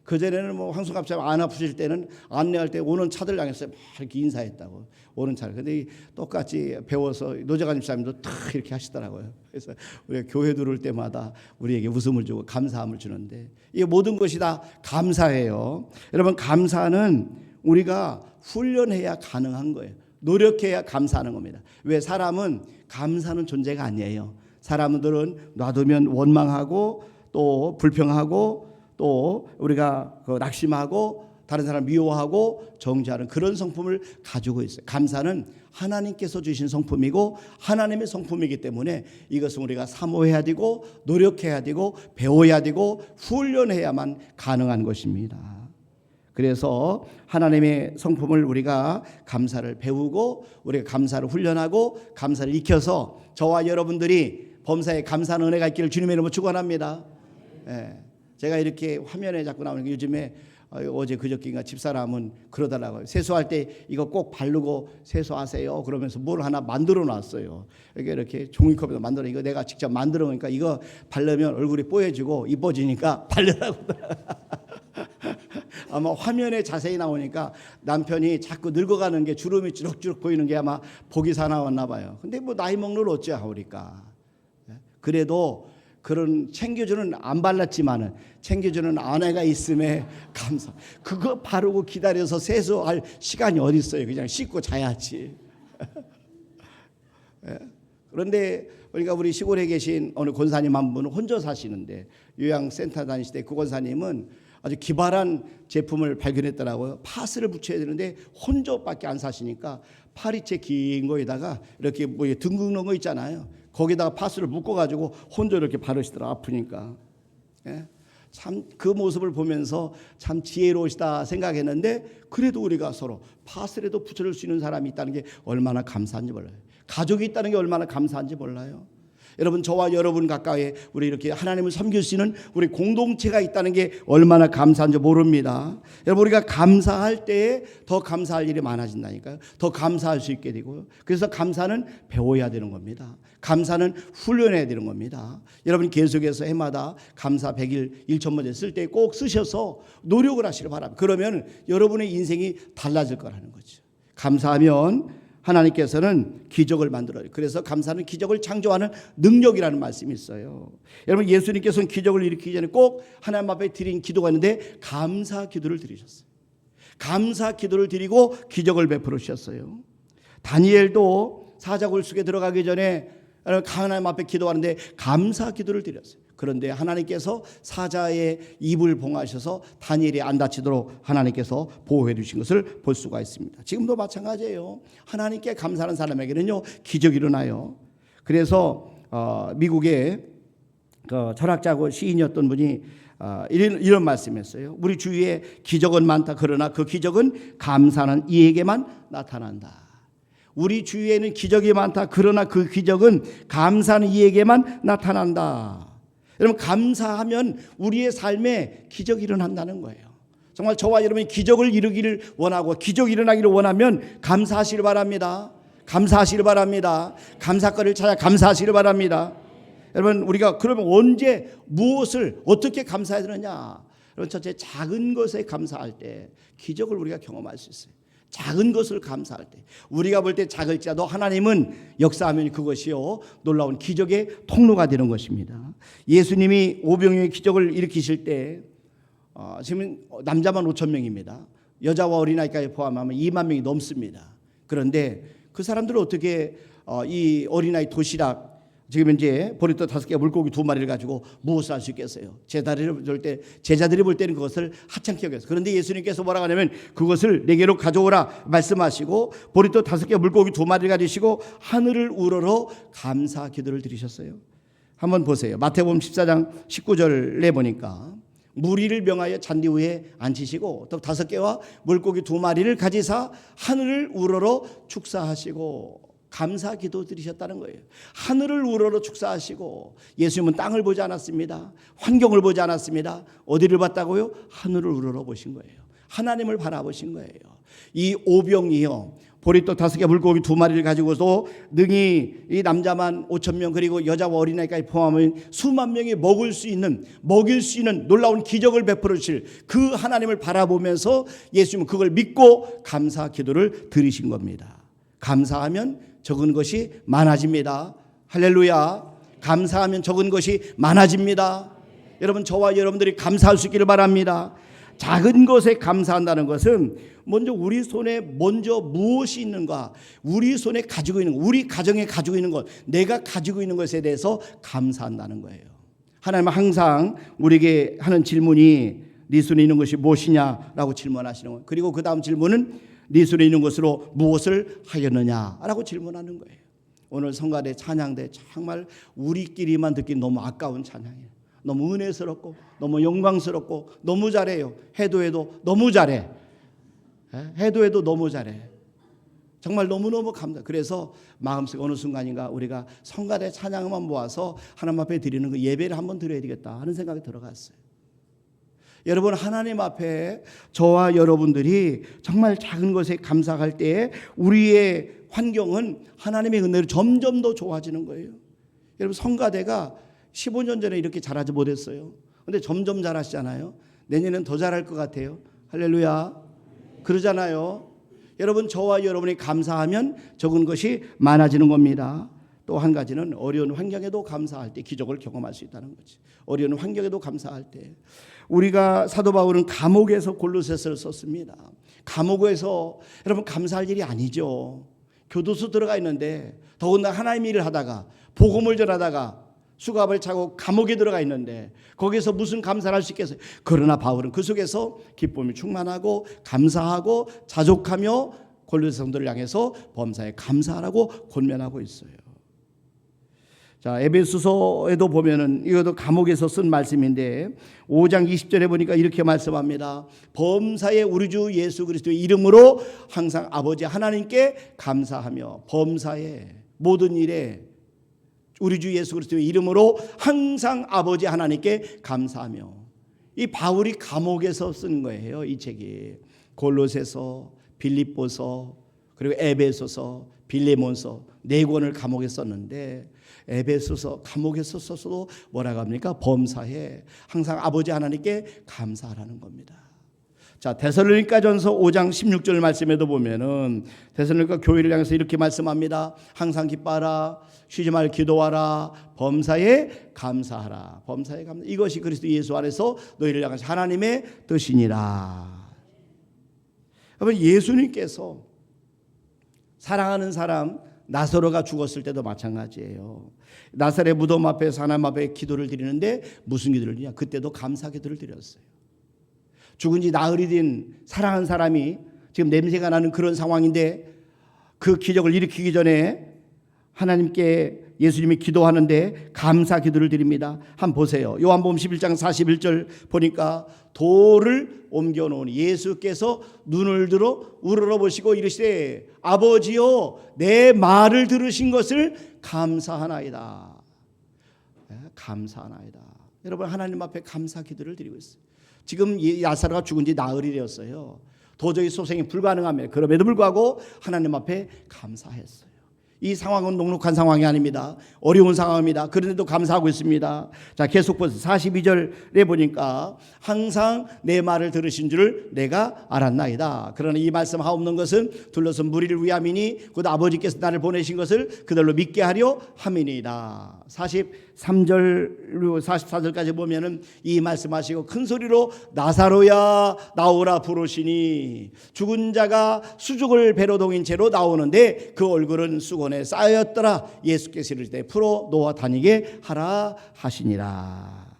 그전에는 뭐 황송갑자가 안 아프실 때는 안내할 때 오는 차들 향해서 막 이렇게 인사했다고 오는 차를. 근데 똑같이 배워서 노재관 집사님도 탁 이렇게 하시더라고요. 그래서 우리가 교회 들어올 때마다 우리에게 웃음을 주고 감사함을 주는데 이 모든 것이 다 감사예요. 여러분 감사는 우리가 훈련해야 가능한 거예요. 노력해야 감사하는 겁니다. 왜 사람은 감사하는 존재가 아니에요. 사람들은 놔두면 원망하고 또 불평하고 또 우리가 그 낙심하고 다른 사람 미워하고 정죄하는 그런 성품을 가지고 있어요. 감사는 하나님께서 주신 성품이고 하나님의 성품이기 때문에 이것은 우리가 사모해야 되고 노력해야 되고 배워야 되고 훈련해야만 가능한 것입니다. 그래서 하나님의 성품을 우리가 감사를 배우고 우리가 감사를 훈련하고 감사를 익혀서 저와 여러분들이 범사에 감사하는 은혜가 있기를 주님의 이름으로 축원합니다. 제가 이렇게 화면에 자꾸 나오는 게 요즘에 어제 그저께인가 집사람은 그러더라고요. 세수할 때 이거 꼭 바르고 세수하세요. 그러면서 뭘 하나 만들어 놨어요. 이렇게 종이컵에다 만들어, 이거 내가 직접 만들어 놓으니까 이거 바르면 얼굴이 뽀얘지고 이뻐지니까 바르라고. 아마 화면에 자세히 나오니까 남편이 자꾸 늙어가는 게 주름이 주룩주룩 보이는 게 아마 복이 사나웠나 봐요. 근데 뭐 나이 먹는 걸 어찌 하오리까. 그래도 그런 챙겨주는 안 발랐지만은 챙겨주는 아내가 있음에 감사. 그거 바르고 기다려서 세수할 시간이 어디 있어요? 그냥 씻고 자야지. 그런데 그러니까 우리 시골에 계신 어느 권사님 한 분은 혼자 사시는데 요양센터 다니실 때 그 권사님은 아주 기발한 제품을 발견했더라고요. 파스를 붙여야 되는데 혼자밖에 안 사시니까 파리채 긴 거에다가 이렇게 뭐 둥근 거 있잖아요. 거기다가 파스를 묶어가지고 혼자 이렇게 바르시더라. 아프니까. 참 그 모습을 보면서 참 지혜로우시다 생각했는데 그래도 우리가 서로 파스라도 붙여줄 수 있는 사람이 있다는 게 얼마나 감사한지 몰라요. 가족이 있다는 게 얼마나 감사한지 몰라요. 여러분, 저와 여러분 가까이 우리 이렇게 하나님을 섬길 수 있는 우리 공동체가 있다는 게 얼마나 감사한지 모릅니다. 여러분, 우리가 감사할 때에 더 감사할 일이 많아진다니까요. 더 감사할 수 있게 되고요. 그래서 감사는 배워야 되는 겁니다. 감사는 훈련해야 되는 겁니다. 여러분, 계속해서 해마다 감사 100일 1,000번째 쓸 때 꼭 쓰셔서 노력을 하시길 바랍니다. 그러면 여러분의 인생이 달라질 거라는 거죠. 감사하면 하나님께서는 기적을 만들어요. 그래서 감사는 기적을 창조하는 능력이라는 말씀이 있어요. 여러분, 예수님께서는 기적을 일으키기 전에 꼭 하나님 앞에 드린 기도가 있는데 감사 기도를 드리셨어요. 감사 기도를 드리고 기적을 베풀어 주셨어요. 다니엘도 사자굴 속에 들어가기 전에 하나님 앞에 기도하는데 감사 기도를 드렸어요. 그런데 하나님께서 사자의 입을 봉하셔서 다니엘이 안 다치도록 하나님께서 보호해 주신 것을 볼 수가 있습니다. 지금도 마찬가지예요. 하나님께 감사하는 사람에게는요 기적이 일어나요. 그래서 미국의 철학자고 시인이었던 분이 이런 말씀했어요. 우리 주위에 기적은 많다. 그러나 그 기적은 감사하는 이에게만 나타난다. 우리 주위에는 기적이 많다. 그러나 그 기적은 감사하는 이에게만 나타난다. 여러분, 감사하면 우리의 삶에 기적이 일어난다는 거예요. 정말 저와 여러분이 기적을 이루기를 원하고 기적이 일어나기를 원하면 감사하시길 바랍니다. 감사하시길 바랍니다. 감사거리를 찾아 감사하시길 바랍니다. 여러분, 우리가 그러면 언제 무엇을 어떻게 감사해야 되느냐? 여러분, 첫째, 작은 것에 감사할 때 기적을 우리가 경험할 수 있어요. 작은 것을 감사할 때, 우리가 볼 때 작을지라도 하나님은 역사하면 그것이요 놀라운 기적의 통로가 되는 것입니다. 예수님이 오병이어의 기적을 일으키실 때 지금 남자만 5,000명입니다. 여자와 어린아이까지 포함하면 2만 명이 넘습니다. 그런데 그 사람들은 어떻게 이 어린아이 도시락, 지금 이제 보리떡 5개, 물고기 2마리를 가지고 무엇을 할 수 있겠어요? 제자들이 볼 때는 그것을 하찮게 여겼어요. 그런데 예수님께서 뭐라고 하냐면 그것을 내게로 가져오라 말씀하시고 보리떡 5개, 물고기 2마리를 가지시고 하늘을 우러러 감사 기도를 드리셨어요. 한번 보세요. 마태복음 14장 19절에 보니까 무리를 명하여 잔디 위에 앉히시고 떡 5개와 물고기 2마리를 가지사 하늘을 우러러 축사하시고 감사 기도 드리셨다는 거예요. 하늘을 우러러 축사하시고 예수님은 땅을 보지 않았습니다. 환경을 보지 않았습니다. 어디를 봤다고요? 하늘을 우러러 보신 거예요. 하나님을 바라보신 거예요. 이 오병이요 보리떡 5개, 물고기 2마리를 가지고서 능히 이 남자만 5,000명 그리고 여자와 어린아이까지 포함하면 수만 명이 먹일 수 있는 놀라운 기적을 베풀어 주실 그 하나님을 바라보면서 예수님은 그걸 믿고 감사 기도를 드리신 겁니다. 감사하면 적은 것이 많아집니다. 할렐루야. 감사하면 적은 것이 많아집니다. 여러분, 저와 여러분들이 감사할 수 있기를 바랍니다. 작은 것에 감사한다는 것은 먼저 우리 손에 무엇이 있는가, 우리 손에 가지고 있는 것, 우리 가정에 가지고 있는 것, 내가 가지고 있는 것에 대해서 감사한다는 거예요. 하나님은 항상 우리에게 하는 질문이 네 손에 있는 것이 무엇이냐라고 질문하시는 거예요. 그리고 그 다음 질문은 네 손에 있는 것으로 무엇을 하였느냐라고 질문하는 거예요. 오늘 성가대 찬양대 정말 우리끼리만 듣기 너무 아까운 찬양이에요. 너무 은혜스럽고 너무 영광스럽고 너무 잘해요. 해도 너무 잘해. 해도 너무 잘해. 정말 너무너무 감사. 그래서 마음속에 어느 순간인가 우리가 성가대 찬양만 모아서 하나님 앞에 드리는 그 예배를 한번 드려야 되겠다 하는 생각이 들어갔어요. 여러분, 하나님 앞에 저와 여러분들이 정말 작은 것에 감사할 때 우리의 환경은 하나님의 은혜로 점점 더 좋아지는 거예요. 여러분, 성가대가 15년 전에 이렇게 잘하지 못했어요. 근데 점점 잘하시잖아요. 내년엔 더 잘할 것 같아요. 할렐루야. 그러잖아요. 여러분, 저와 여러분이 감사하면 적은 것이 많아지는 겁니다. 또 한 가지는 어려운 환경에도 감사할 때 기적을 경험할 수 있다는 거지. 어려운 환경에도 감사할 때. 우리가 사도 바울은 감옥에서 골로새서를 썼습니다. 감옥에서 여러분 감사할 일이 아니죠. 교도소 들어가 있는데 더군다나 하나님 일을 하다가 복음을 전하다가 수갑을 차고 감옥에 들어가 있는데 거기서 무슨 감사를 할 수 있겠어요? 그러나 바울은 그 속에서 기쁨이 충만하고 감사하고 자족하며 골로새 성도를 향해서 범사에 감사하라고 권면하고 있어요. 자, 에베소서에도 보면은 이것도 감옥에서 쓴 말씀인데 5장 20절에 보니까 이렇게 말씀합니다. 범사에 우리 주 예수 그리스도의 이름으로 항상 아버지 하나님께 감사하며, 범사에 모든 일에 우리 주 예수 그리스도의 이름으로 항상 아버지 하나님께 감사하며. 이 바울이 감옥에서 쓴 거예요. 이 책이 골로새서, 빌립보서, 그리고 에베소서, 빌레몬서 4권을 감옥에 썼는데 에베소서 감옥에서 썼어도 뭐라고 합니까? 범사에 항상 아버지 하나님께 감사하라는 겁니다. 자, 데살로니가전서 5장 16절 말씀에도 보면은 데살로니가 교회를 향해서 이렇게 말씀합니다. 항상 기뻐하라, 쉬지 말 기도하라, 범사에 감사하라. 범사에 감사. 이것이 그리스도 예수 안에서 너희를 향하신 하나님의 뜻이니라. 여러분, 예수님께서 사랑하는 사람 나사로가 죽었을 때도 마찬가지예요. 나사렛 무덤 앞에서 하나님 앞에 기도를 드리는데 무슨 기도를 드리냐? 그때도 감사 기도를 드렸어요. 죽은 지 나흘이 된 사랑하는 사람이 지금 냄새가 나는 그런 상황인데 그 기적을 일으키기 전에 하나님께 예수님이 기도하는데 감사 기도를 드립니다. 한번 보세요. 요한복음 11장 41절 보니까 돌을 옮겨 놓으니 예수께서 눈을 들어 우러러보시고 이르시되 아버지여 내 말을 들으신 것을 감사하나이다. 감사하나이다. 여러분, 하나님 앞에 감사 기도를 드리고 있어요. 지금 나사로가 죽은 지 나흘이 되었어요. 도저히 소생이 불가능합니다. 그럼에도 불구하고 하나님 앞에 감사했어요. 이 상황은 녹록한 상황이 아닙니다. 어려운 상황입니다. 그런데도 감사하고 있습니다. 자, 계속 보세요. 42절에 보니까 항상 내 말을 들으신 줄을 내가 알았나이다. 그러나 이 말씀 하옵는 것은 둘러선 무리를 위함이니 곧 아버지께서 나를 보내신 것을 그들로 믿게 하려 함이니이다. 43절 44절까지 보면은 이 말씀하시고 큰 소리로 나사로야 나오라 부르시니 죽은 자가 수족을 배로 동인 채로 나오는데 그 얼굴은 수건에 쌓였더라. 예수께서 이르시되 풀어 놓아 다니게 하라 하시니라.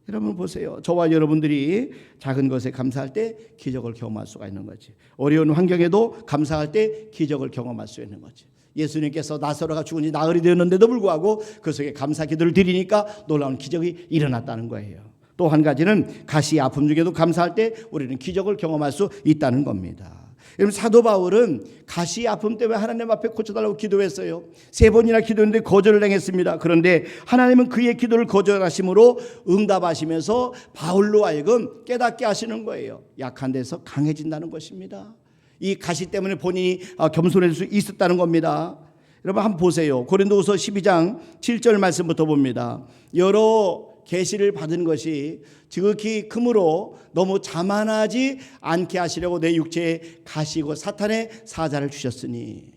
여러분 보세요. 저와 여러분들이 작은 것에 감사할 때 기적을 경험할 수가 있는 거지. 어려운 환경에도 감사할 때 기적을 경험할 수 있는 거지. 예수님께서 나사로가 죽은 지 나흘이 되었는데도 불구하고 그 속에 감사 기도를 드리니까 놀라운 기적이 일어났다는 거예요. 또 한 가지는 가시 아픔 중에도 감사할 때 우리는 기적을 경험할 수 있다는 겁니다. 여러분, 사도 바울은 가시 아픔 때문에 하나님 앞에 고쳐달라고 기도했어요. 3번이나 기도했는데 거절을 당했습니다. 그런데 하나님은 그의 기도를 거절하심으로 응답하시면서 바울로 하여금 깨닫게 하시는 거예요. 약한 데서 강해진다는 것입니다. 이 가시 때문에 본인이 겸손해질 수 있었다는 겁니다. 여러분 한번 보세요. 고린도후서 12장 7절 말씀부터 봅니다. 여러 계시를 받은 것이 지극히 크므로 너무 자만하지 않게 하시려고 내 육체에 가시고 사탄의 사자를 주셨으니.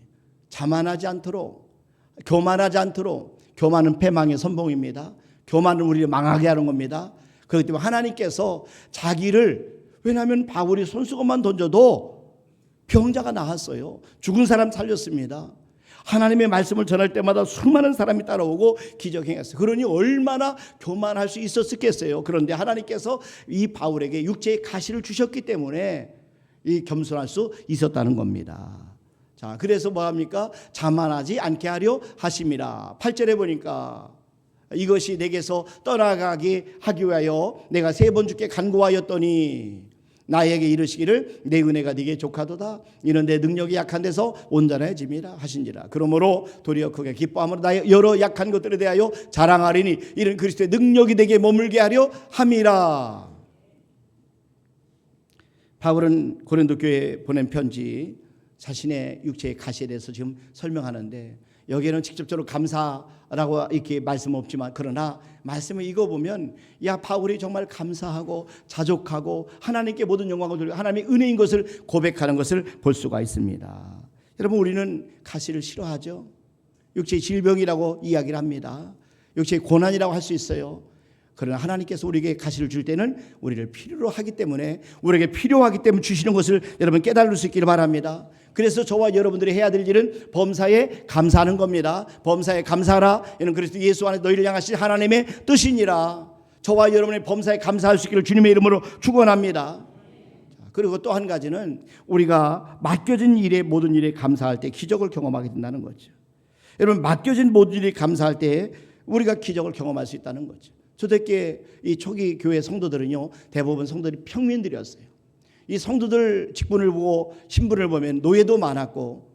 자만하지 않도록, 교만하지 않도록. 교만은 패망의 선봉입니다. 교만은 우리를 망하게 하는 겁니다. 그렇기 때문에 하나님께서 자기를, 왜냐하면 바울이 손수건만 던져도 병자가 나았어요. 죽은 사람 살렸습니다. 하나님의 말씀을 전할 때마다 수많은 사람이 따라오고 기적 행했어요. 그러니 얼마나 교만할 수 있었겠어요. 그런데 하나님께서 이 바울에게 육체의 가시를 주셨기 때문에 이 겸손할 수 있었다는 겁니다. 자, 그래서 뭐 합니까? 자만하지 않게 하려 하심이라. 8절에 보니까 이것이 내게서 떠나가게 하기 위하여 내가 3번 주께 간구하였더니 나에게 이르시기를 내 은혜가 네게 족하도다. 이는 내 능력이 약한 데서 온전해짐이라 하신지라. 그러므로 도리어 크게 기뻐함으로 나의 여러 약한 것들에 대하여 자랑하리니 이는 그리스도의 능력이 내게 머물게 하려 함이라. 바울은 고린도 교회에 보낸 편지 자신의 육체의 가시에 대해서 지금 설명하는데 여기에는 직접적으로 감사라고 이렇게 말씀 없지만 그러나 말씀을 읽어보면 야 바울이 정말 감사하고 자족하고 하나님께 모든 영광을 돌리고 하나님의 은혜인 것을 고백하는 것을 볼 수가 있습니다. 여러분 우리는 가시를 싫어하죠. 육체의 질병이라고 이야기를 합니다. 육체의 고난이라고 할 수 있어요. 그러나 하나님께서 우리에게 가시를 줄 때는 우리를 필요로 하기 때문에 우리에게 필요하기 때문에 주시는 것을 여러분 깨달을 수 있기를 바랍니다. 그래서 저와 여러분들이 해야 될 일은 범사에 감사하는 겁니다. 범사에 감사하라. 이는 그리스도 예수 안에 너희를 향하신 하나님의 뜻이니라. 저와 여러분의 범사에 감사할 수 있기를 주님의 이름으로 축원합니다. 그리고 또 한 가지는 우리가 맡겨진 일에 모든 일에 감사할 때 기적을 경험하게 된다는 거죠. 여러분 맡겨진 모든 일에 감사할 때 우리가 기적을 경험할 수 있다는 거죠. 초대교회 이 초기 교회 성도들은요 대부분 성도들이 평민들이었어요. 이 성도들 직분을 보고 신분을 보면 노예도 많았고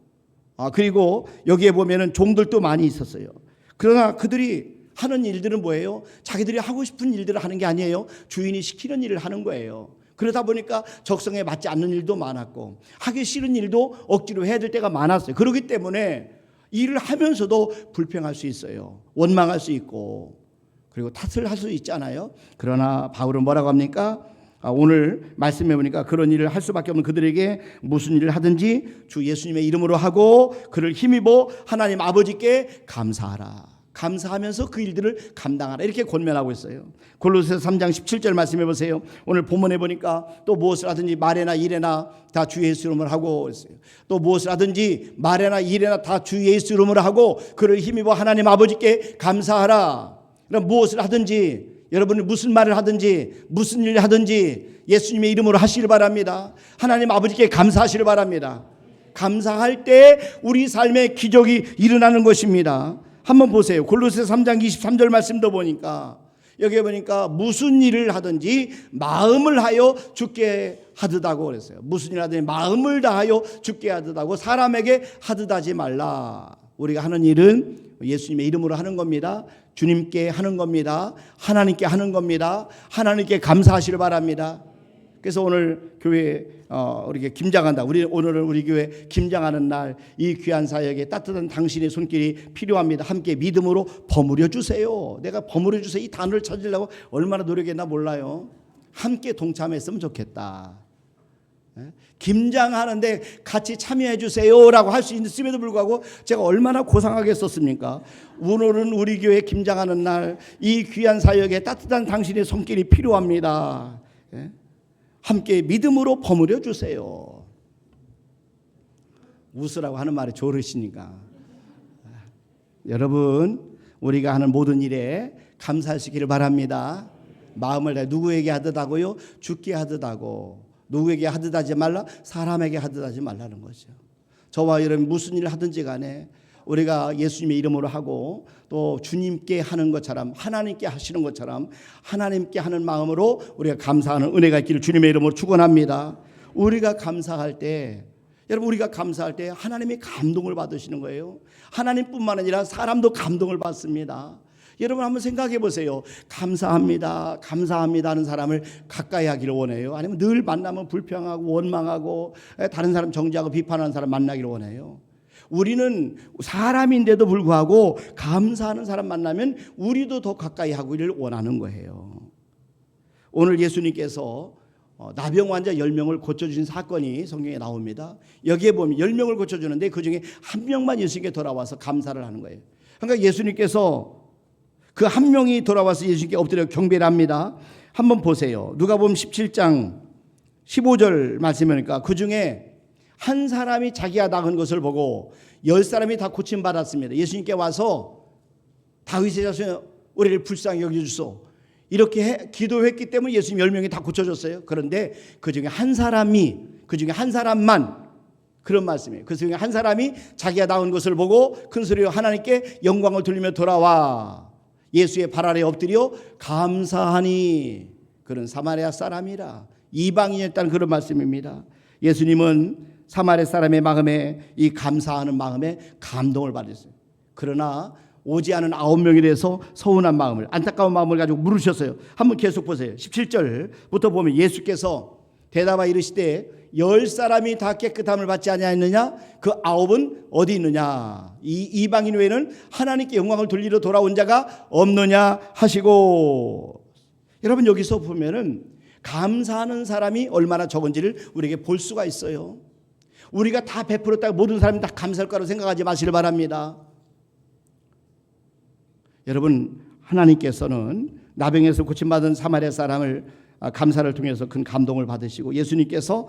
그리고 여기에 보면은 종들도 많이 있었어요. 그러나 그들이 하는 일들은 뭐예요? 자기들이 하고 싶은 일들을 하는 게 아니에요. 주인이 시키는 일을 하는 거예요. 그러다 보니까 적성에 맞지 않는 일도 많았고 하기 싫은 일도 억지로 해야 될 때가 많았어요. 그렇기 때문에 일을 하면서도 불평할 수 있어요. 원망할 수 있고 그리고 탓을 할 수 있잖아요. 그러나 바울은 뭐라고 합니까? 오늘 말씀해 보니까 그런 일을 할 수밖에 없는 그들에게 무슨 일을 하든지 주 예수님의 이름으로 하고 그를 힘입어 하나님 아버지께 감사하라. 감사하면서 그 일들을 감당하라. 이렇게 권면하고 있어요. 골로새서 3장 17절 말씀해 보세요. 오늘 본문에 보니까 또 무엇을 하든지 말에나 일에나 다 주 예수 이름으로 하고 있어요. 또 무엇을 하든지 말에나 일에나 다 주 예수 이름으로 하고 그를 힘입어 하나님 아버지께 감사하라. 그럼 무엇을 하든지 여러분이 무슨 말을 하든지 무슨 일을 하든지 예수님의 이름으로 하시길 바랍니다. 하나님 아버지께 감사하시길 바랍니다. 감사할 때 우리 삶에 기적이 일어나는 것입니다. 한번 보세요. 골로새서 3장 23절 말씀도 보니까 여기에 보니까 무슨 일을 하든지 마음을 하여 주께 하듯하고 그랬어요. 무슨 일을 하든지 마음을 다하여 주께 하듯하고 사람에게 하듯하지 말라. 우리가 하는 일은 예수님의 이름으로 하는 겁니다. 주님께 하는 겁니다. 하나님께 하는 겁니다. 하나님께 감사하시길 바랍니다. 그래서 오늘 교회 우리 김장한다. 오늘은 우리 교회 김장하는 날 이 귀한 사역에 따뜻한 당신의 손길이 필요합니다. 함께 믿음으로 버무려 주세요. 내가 버무려 주세요. 이 단어를 찾으려고 얼마나 노력했나 몰라요. 함께 동참했으면 좋겠다. 김장하는데 같이 참여해 주세요라고 할 수 있음에도 불구하고 제가 얼마나 고상하게 썼습니까? 오늘은 우리 교회 김장하는 날 이 귀한 사역에 따뜻한 당신의 손길이 필요합니다. 함께 믿음으로 버무려 주세요. 웃으라고 하는 말이 좋으시니까. 여러분 우리가 하는 모든 일에 감사하시기를 바랍니다. 마음을 다해 누구에게 하듯하고요? 주께 하듯하고. 누구에게 하듯하지 말라? 사람에게 하듯하지 말라는 거죠. 저와 여러분 무슨 일을 하든지 간에 우리가 예수님의 이름으로 하고 또 주님께 하는 것처럼 하나님께 하시는 것처럼 하나님께 하는 마음으로 우리가 감사하는 은혜가 있기를 주님의 이름으로 축원합니다. 우리가 감사할 때 여러분 우리가 감사할 때 하나님이 감동을 받으시는 거예요. 하나님뿐만 아니라 사람도 감동을 받습니다. 여러분 한번 생각해 보세요. 감사합니다. 감사합니다 하는 사람을 가까이 하기를 원해요? 아니면 늘 만나면 불평하고 원망하고 다른 사람 정죄하고 비판하는 사람 만나기를 원해요? 우리는 사람인데도 불구하고 감사하는 사람 만나면 우리도 더 가까이 하기를 원하는 거예요. 오늘 예수님께서 나병 환자 10명을 고쳐주신 사건이 성경에 나옵니다. 여기에 보면 10명을 고쳐주는데 그중에 한 명만 예수님께 돌아와서 감사를 하는 거예요. 그러니까 예수님께서 그 한 명이 돌아와서 예수님께 엎드려 경배를 합니다. 한번 보세요. 누가복음 17장 15절 말씀이니까 그중에 한 사람이 자기가 나은 것을 보고 10사람이 다 고침받았습니다. 예수님께 와서 다윗의 자손 우리를 불쌍히 여겨주소 이렇게 기도했기 때문에 예수님 10명이 다 고쳐졌어요. 그런데 그 중에 한 사람만 그런 말씀이에요. 그 중에 한 사람이 자기가 나은 것을 보고 큰 소리로 하나님께 영광을 돌리며 돌아와 예수의 발 아래 엎드려 감사하니 그런 사마리아 사람이라 이방인이었다는 그런 말씀입니다. 예수님은 사마리아 사람의 마음에 이 감사하는 마음에 감동을 받으셨어요. 그러나 오지 않은 9명에 대해서 서운한 마음을 안타까운 마음을 가지고 물으셨어요. 한번 계속 보세요. 17절부터 보면 예수께서 대답하여 이르시되 10사람이 다 깨끗함을 받지 아니하였느냐 그 9은 어디 있느냐 이 이방인 외에는 하나님께 영광을 돌리러 돌아온 자가 없느냐 하시고 여러분 여기서 보면은 감사하는 사람이 얼마나 적은지를 우리에게 볼 수가 있어요. 우리가 다 베풀었다고 모든 사람이 다 감사할 거라고 생각하지 마시길 바랍니다. 여러분 하나님께서는 나병에서 고침받은 사마리아 사람을 감사를 통해서 큰 감동을 받으시고 예수님께서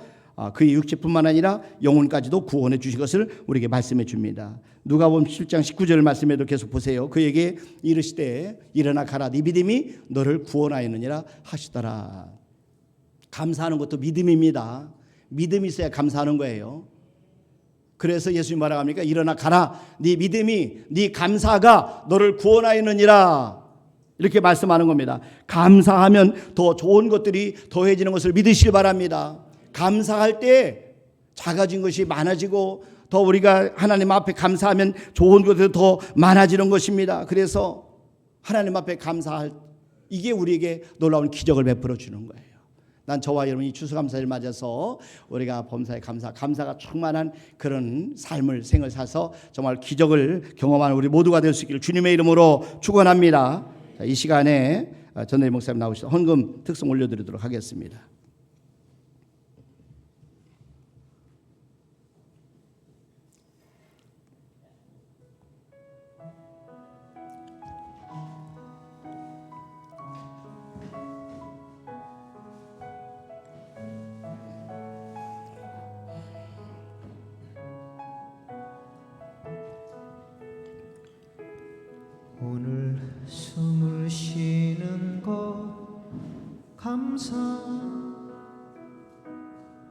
그의 육체뿐만 아니라 영혼까지도 구원해 주신 것을 우리에게 말씀해 줍니다. 누가복음 7장 19절 말씀에도 계속 보세요. 그에게 이르시되 일어나 가라 네 믿음이 너를 구원하였느니라 하시더라. 감사하는 것도 믿음입니다. 믿음이 있어야 감사하는 거예요. 그래서 예수님 뭐라고 합니까? 일어나 가라 네 믿음이 네 감사가 너를 구원하였느니라 이렇게 말씀하는 겁니다. 감사하면 더 좋은 것들이 더해지는 것을 믿으시길 바랍니다. 감사할 때 작아진 것이 많아지고 더 우리가 하나님 앞에 감사하면 좋은 것들이 더 많아지는 것입니다. 그래서 하나님 앞에 감사할 이게 우리에게 놀라운 기적을 베풀어 주는 거예요. 난 저와 여러분이 추수감사를 맞아서 우리가 범사에 감사가 충만한 그런 생을 사서 정말 기적을 경험하는 우리 모두가 될 수 있기를 주님의 이름으로 축원합니다. 이 시간에 전대리 목사님 나오셔서 헌금 특송 올려드리도록 하겠습니다. 오늘 숨을 쉬는 것 감사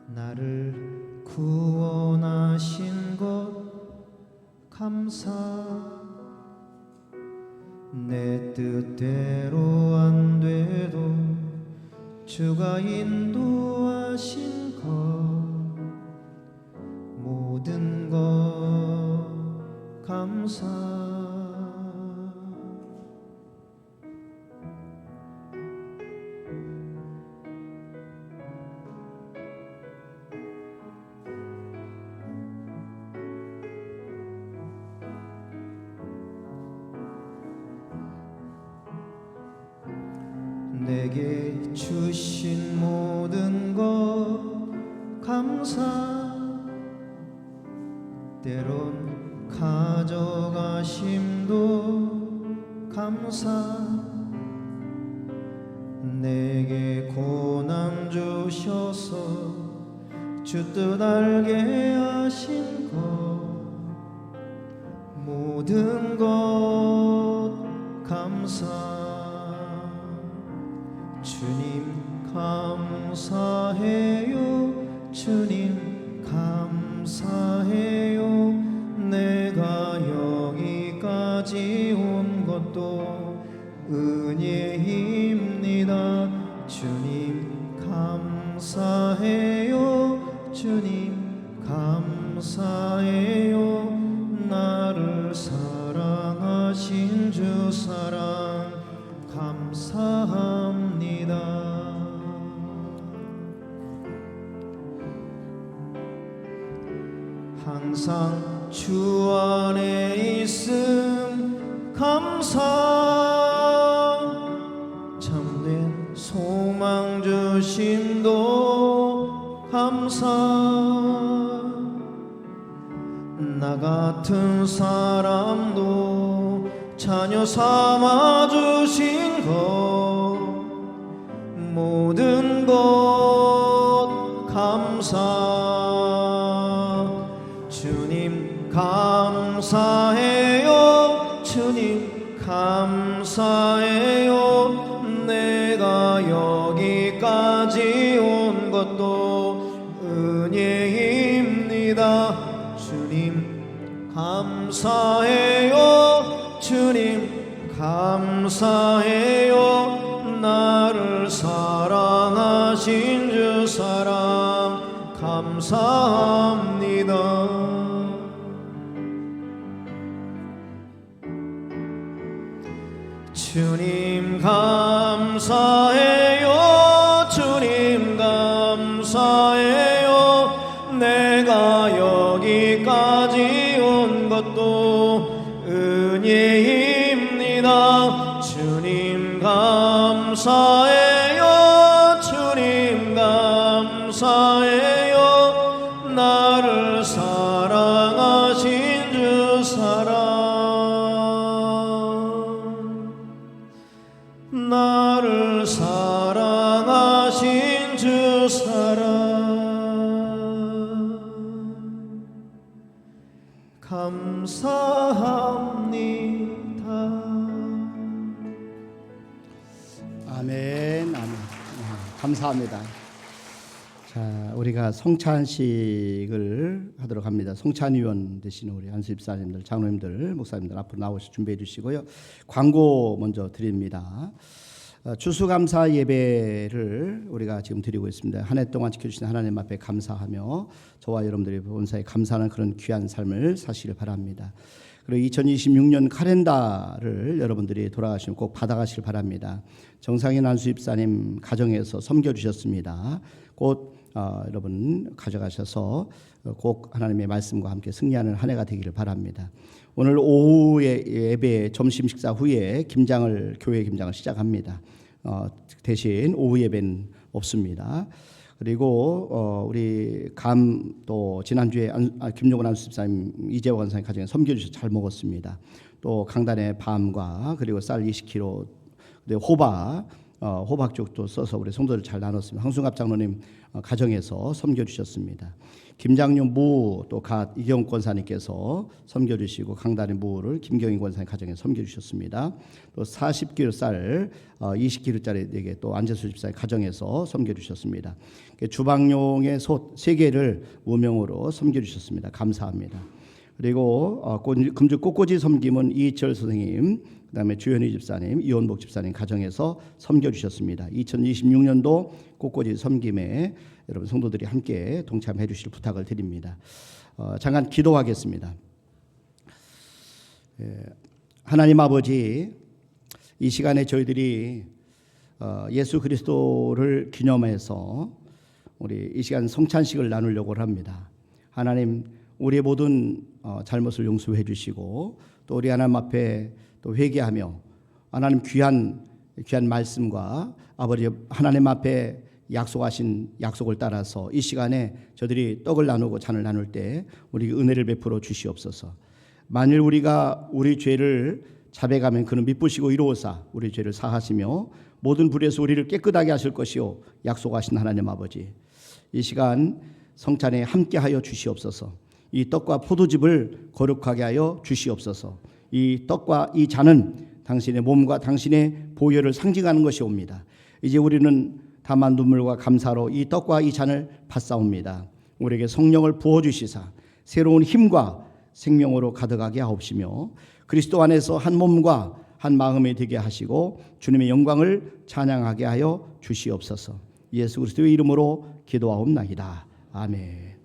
나를 구원하신 것 감사 내 뜻대로 안 돼도 주가 인도하신 것 모든 것 감사 내게 주신 모든 것 감사 때론 가져가심도 감사 내게 고난 주셔서 주 뜻 알게 하신 것 모든 것 감사 주님 감사해요 주님 감사해요 내가 여기까지 온 것도 은혜입니다 주님 감사해요 주님 감사해요 나를 사랑하신 주 사랑 감사합니다 항상 주 안에 있음 감사 참된 소망 주심도 감사 나 같은 사람도 자녀 삼아 주신 것 모든 것 감사 주님 감사해요. 내가 여기까지 온 것도 은혜입니다. 주님 감사해요. 주님 감사해요. 나를 사랑하신 주 사랑 감사합니다. 주님 감사해요. 주님 감사해요. 내가 여기까지 온 것도 은혜입니다. 주님 감사해요. 주님 감사해요. 나를 사랑하신 주 사랑 나를 사랑하신 주 사랑 감사합니다. 아멘, 아멘. 감사합니다. 자, 우리가 성찬식을 하도록 합니다. 성찬위원 되시는 우리 한수 집사님들, 장로님들, 목사님들 앞으로 나오셔 준비해 주시고요. 광고 먼저 드립니다. 추수감사 예배를 우리가 지금 드리고 있습니다. 한 해 동안 지켜주신 하나님 앞에 감사하며 저와 여러분들이 본사에 감사하는 그런 귀한 삶을 사시길 바랍니다. 그리고 2026년 카렌다를 여러분들이 돌아가시면 꼭 받아가시길 바랍니다. 정상인 한수 집사님 가정에서 섬겨주셨습니다. 곧 여러분 가져가셔서 꼭 하나님의 말씀과 함께 승리하는 한 해가 되기를 바랍니다. 오늘 오후에 예배 점심 식사 후에 교회 김장을 시작합니다. 대신 오후 예배는 없습니다. 그리고 우리 또 지난주에 김용원 안수집사님 이재호 권사님 가정에 섬겨주셔서 잘 먹었습니다. 또 강단의 밤과 그리고 쌀 20kg, 그리고 호박죽도 써서 우리 성도들 잘 나눴습니다. 황순갑 장로님 가정에서 섬겨주셨습니다. 김장류 무 또 이경 권사님께서 섬겨주시고 강단의 무를 김경인 권사님 가정에 섬겨주셨습니다. 또 40kg 쌀 20kg짜리 4개 또 안재수 집사님 가정에서 섬겨주셨습니다. 주방용의 솥 3개를 무명으로 섬겨주셨습니다. 감사합니다. 그리고 금주 꽃꽂이 섬김은 이철 선생님, 그다음에 주현희 집사님, 이원복 집사님 가정에서 섬겨주셨습니다. 2026년도 꽃꽂이 섬김에 여러분 성도들이 함께 동참해 주실 부탁을 드립니다. 잠깐 기도하겠습니다. 하나님 아버지, 이 시간에 저희들이 예수 그리스도를 기념해서 우리 이 시간 성찬식을 나누려고 합니다. 하나님, 우리의 모든 잘못을 용서해 주시고 또 우리 하나님 앞에 또 회개하며 하나님 귀한 말씀과 아버지 하나님 앞에 약속하신 약속을 따라서 이 시간에 저들이 떡을 나누고 잔을 나눌 때 우리 은혜를 베풀어 주시옵소서. 만일 우리가 우리 죄를 자백하면 그는 미쁘시고 이로우사 우리 죄를 사하시며 모든 불에서 우리를 깨끗하게 하실 것이요 약속하신 하나님 아버지, 이 시간 성찬에 함께하여 주시옵소서. 이 떡과 포도즙을 거룩하게 하여 주시옵소서. 이 떡과 이 잔은 당신의 몸과 당신의 보혈을 상징하는 것이옵니다. 이제 우리는 다만 눈물과 감사로 이 떡과 이 잔을 받사옵니다. 우리에게 성령을 부어주시사 새로운 힘과 생명으로 가득하게 하옵시며 그리스도 안에서 한 몸과 한 마음이 되게 하시고 주님의 영광을 찬양하게 하여 주시옵소서. 예수 그리스도의 이름으로 기도하옵나이다. 아멘.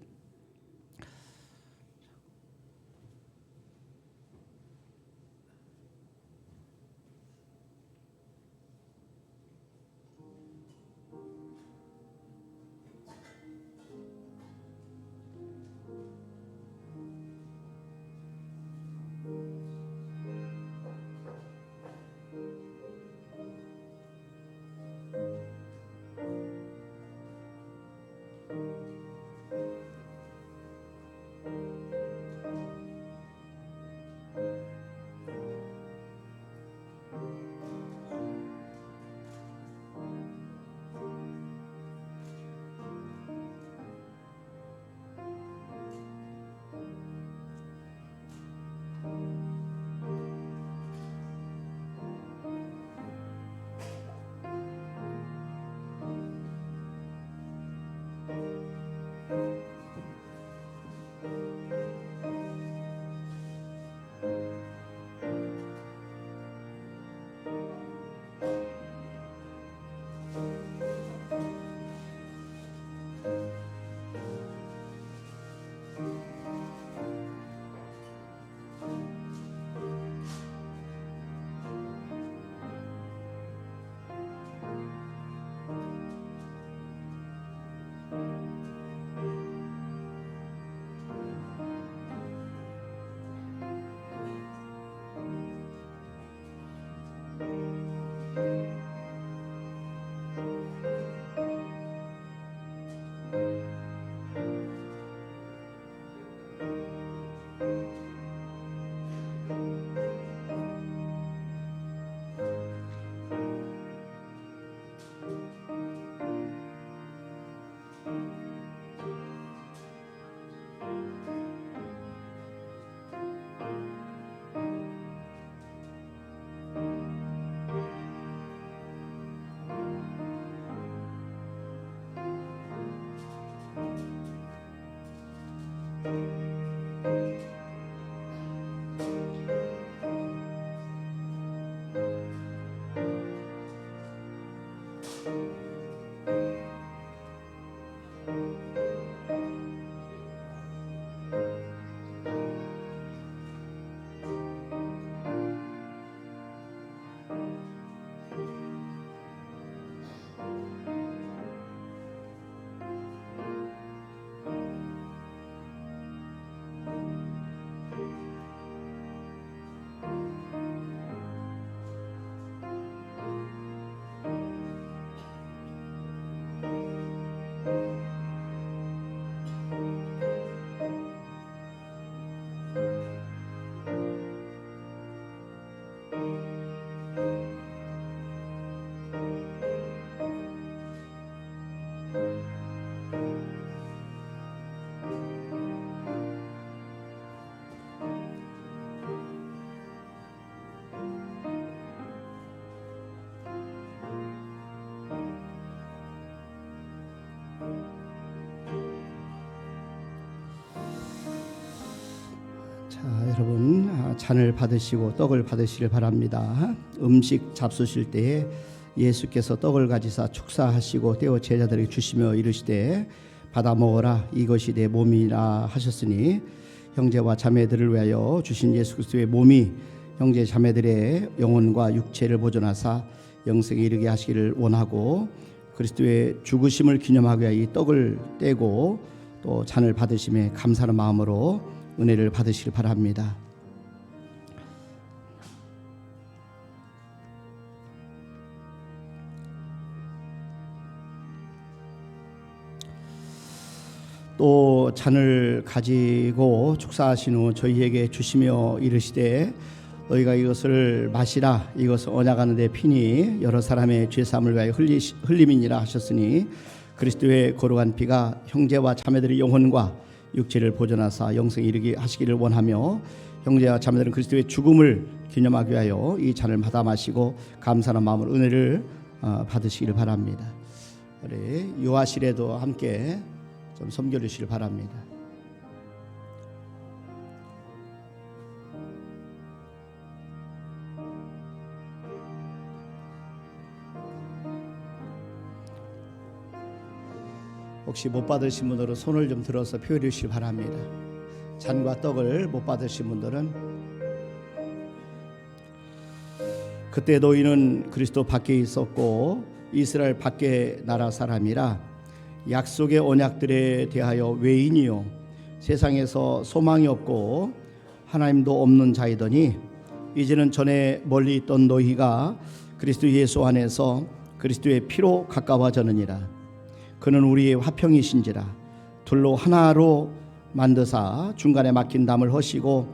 잔을 받으시고 떡을 받으시길 바랍니다. 음식 잡수실 때에 예수께서 떡을 가지사 축사하시고 떼어 제자들에게 주시며 이르시되 받아 먹어라 이것이 내 몸이라 하셨으니 형제와 자매들을 위하여 주신 예수 그리스도의 몸이 형제 자매들의 영혼과 육체를 보존하사 영생에 이르게 하시기를 원하고 그리스도의 죽으심을 기념하기 위하여 이 떡을 떼고 또 잔을 받으심에 감사하는 마음으로 은혜를 받으시길 바랍니다. 또 잔을 가지고 축사하신 후 저희에게 주시며 이르시되 너희가 이것을 마시라 이것은 언약하는 내 피니 여러 사람의 죄사함을 위하여 흘림이니라 하셨으니 그리스도의 거룩한 피가 형제와 자매들의 영혼과 육체를 보존하사 영생에 이르게 하시기를 원하며 형제와 자매들은 그리스도의 죽음을 기념하기 위하여 이 잔을 받아 마시고 감사하는 마음으로 은혜를 받으시기를 바랍니다. 우리 유아실에도 함께 좀 섬겨주시길 바랍니다. 혹시 못 받으신 분들은 손을 좀 들어서 표해 주시기 바랍니다. 잔과 떡을 못 받으신 분들은 그때 너희는 그리스도 밖에 있었고 이스라엘 밖에 나라 사람이라 약속의 언약들에 대하여 외인이요 세상에서 소망이 없고 하나님도 없는 자이더니 이제는 전에 멀리 있던 너희가 그리스도 예수 안에서 그리스도의 피로 가까워졌느니라. 그는 우리의 화평이신지라 둘로 하나로 만드사 중간에 막힌 담을 허시고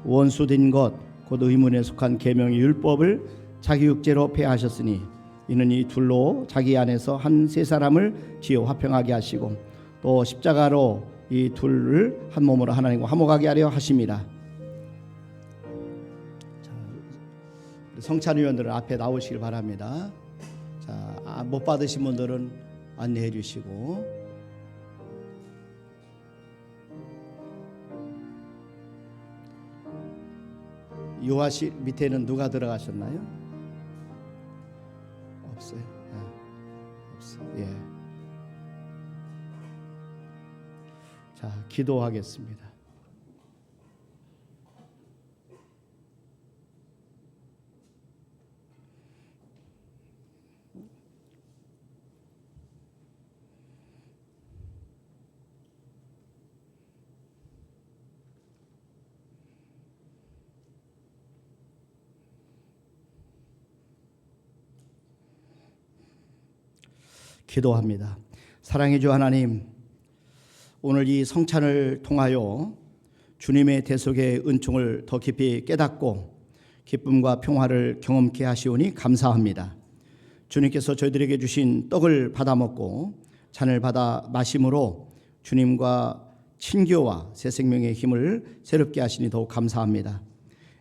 원수된 것 곧 의문에 속한 계명의 율법을 자기 육체로 폐하셨으니 이는 이 둘로 자기 안에서 한 세 사람을 지어 화평하게 하시고 또 십자가로 이 둘을 한 몸으로 하나님과 화목하게 하려 하심이라. 성찬위원들은 앞에 나오시길 바랍니다. 자, 못 받으신 분들은 안내해 주시고 요하실 밑에는 누가 들어가셨나요? 없어요. 없어요. 예. 자, 기도하겠습니다. 기도합니다. 사랑해 주 하나님, 오늘 이 성찬을 통하여 주님의 대속의 은총을 더 깊이 깨닫고 기쁨과 평화를 경험케 하시오니 감사합니다. 주님께서 저희들에게 주신 떡을 받아 먹고 잔을 받아 마심으로 주님과 친교와 새 생명의 힘을 새롭게 하시니 더욱 감사합니다.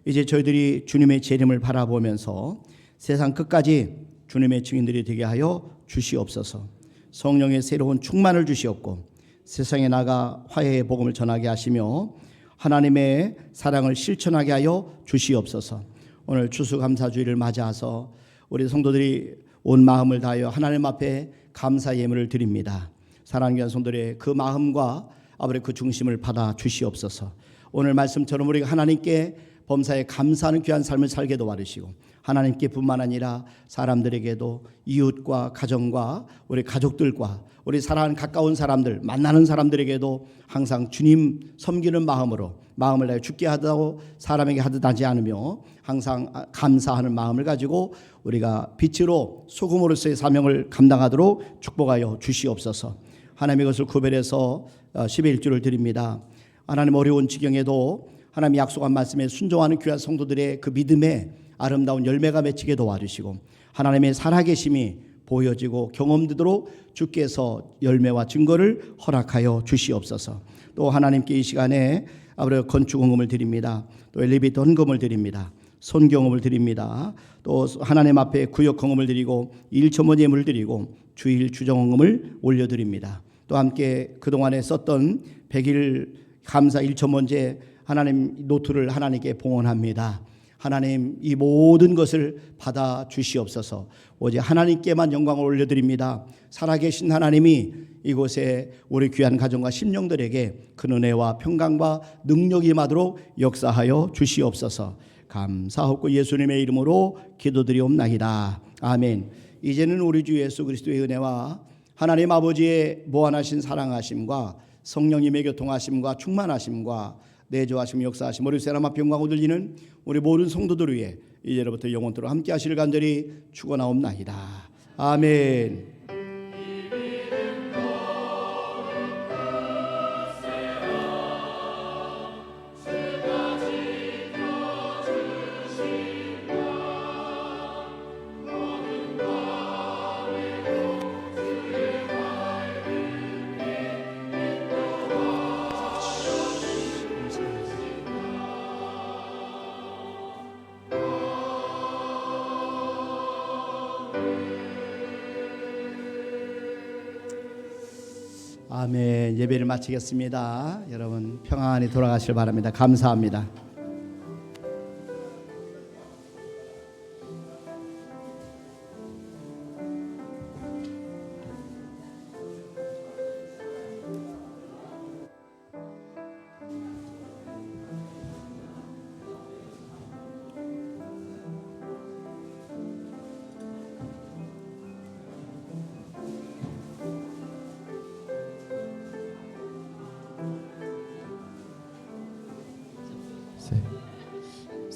이제 저희들이 주님의 재림을 바라보면서 세상 끝까지 주님의 증인들이 되게 하여 주시옵소서. 성령의 새로운 충만을 주시옵고 세상에 나가 화해의 복음을 전하게 하시며 하나님의 사랑을 실천하게 하여 주시옵소서. 오늘 추수감사주일을 맞이해서 우리 성도들이 온 마음을 다하여 하나님 앞에 감사 예물을 드립니다. 사랑하는 귀한 성도들의 그 마음과 아버지 그 중심을 받아 주시옵소서. 오늘 말씀처럼 우리가 하나님께 범사에 감사하는 귀한 삶을 살게 도와주시고 하나님께 뿐만 아니라 사람들에게도 이웃과 가정과 우리 가족들과 우리 사랑하는 가까운 사람들 만나는 사람들에게도 항상 주님 섬기는 마음으로 마음을 다해 죽게 하다고 사람에게 하듯 하지 않으며 항상 감사하는 마음을 가지고 우리가 빛으로 소금으로서의 사명을 감당하도록 축복하여 주시옵소서. 하나님의 것을 구별해서 10의 1주를 드립니다. 하나님 어려운 지경에도 하나님 약속한 말씀에 순종하는 귀한 성도들의 그 믿음에 아름다운 열매가 맺히게 도와주시고 하나님의 살아계심이 보여지고 경험되도록 주께서 열매와 증거를 허락하여 주시옵소서. 또 하나님께 이 시간에 아버지 건축 헌금을 드립니다. 또 엘리베이터 헌금을 드립니다. 손경험을 드립니다. 또 하나님 앞에 구역 헌금을 드리고 일천원 예물을 드리고 주일 주정 헌금을 올려드립니다. 또 함께 그동안에 썼던 100일 감사 1천원제 하나님 노트를 하나님께 봉헌합니다. 하나님 이 모든 것을 받아 주시옵소서. 오직 하나님께만 영광을 올려드립니다. 살아계신 하나님이 이곳에 우리 귀한 가정과 심령들에게 큰 은혜와 평강과 능력이 임하도록 역사하여 주시옵소서. 감사하고 예수님의 이름으로 기도드리옵나이다. 아멘. 이제는 우리 주 예수 그리스도의 은혜와 하나님 아버지의 무한하신 사랑하심과 성령님의 교통하심과 충만하심과 내조하심 역사하심 우리 세람 앞에 영광을 돌리는 우리 모든 성도들 위해 이제로부터 영원토록 함께 하시를 간절히 축원하옵나이다. 아멘. 아멘. 예배를 마치겠습니다. 여러분 평안히 돌아가시길 바랍니다. 감사합니다.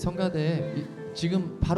성가대 지금 바로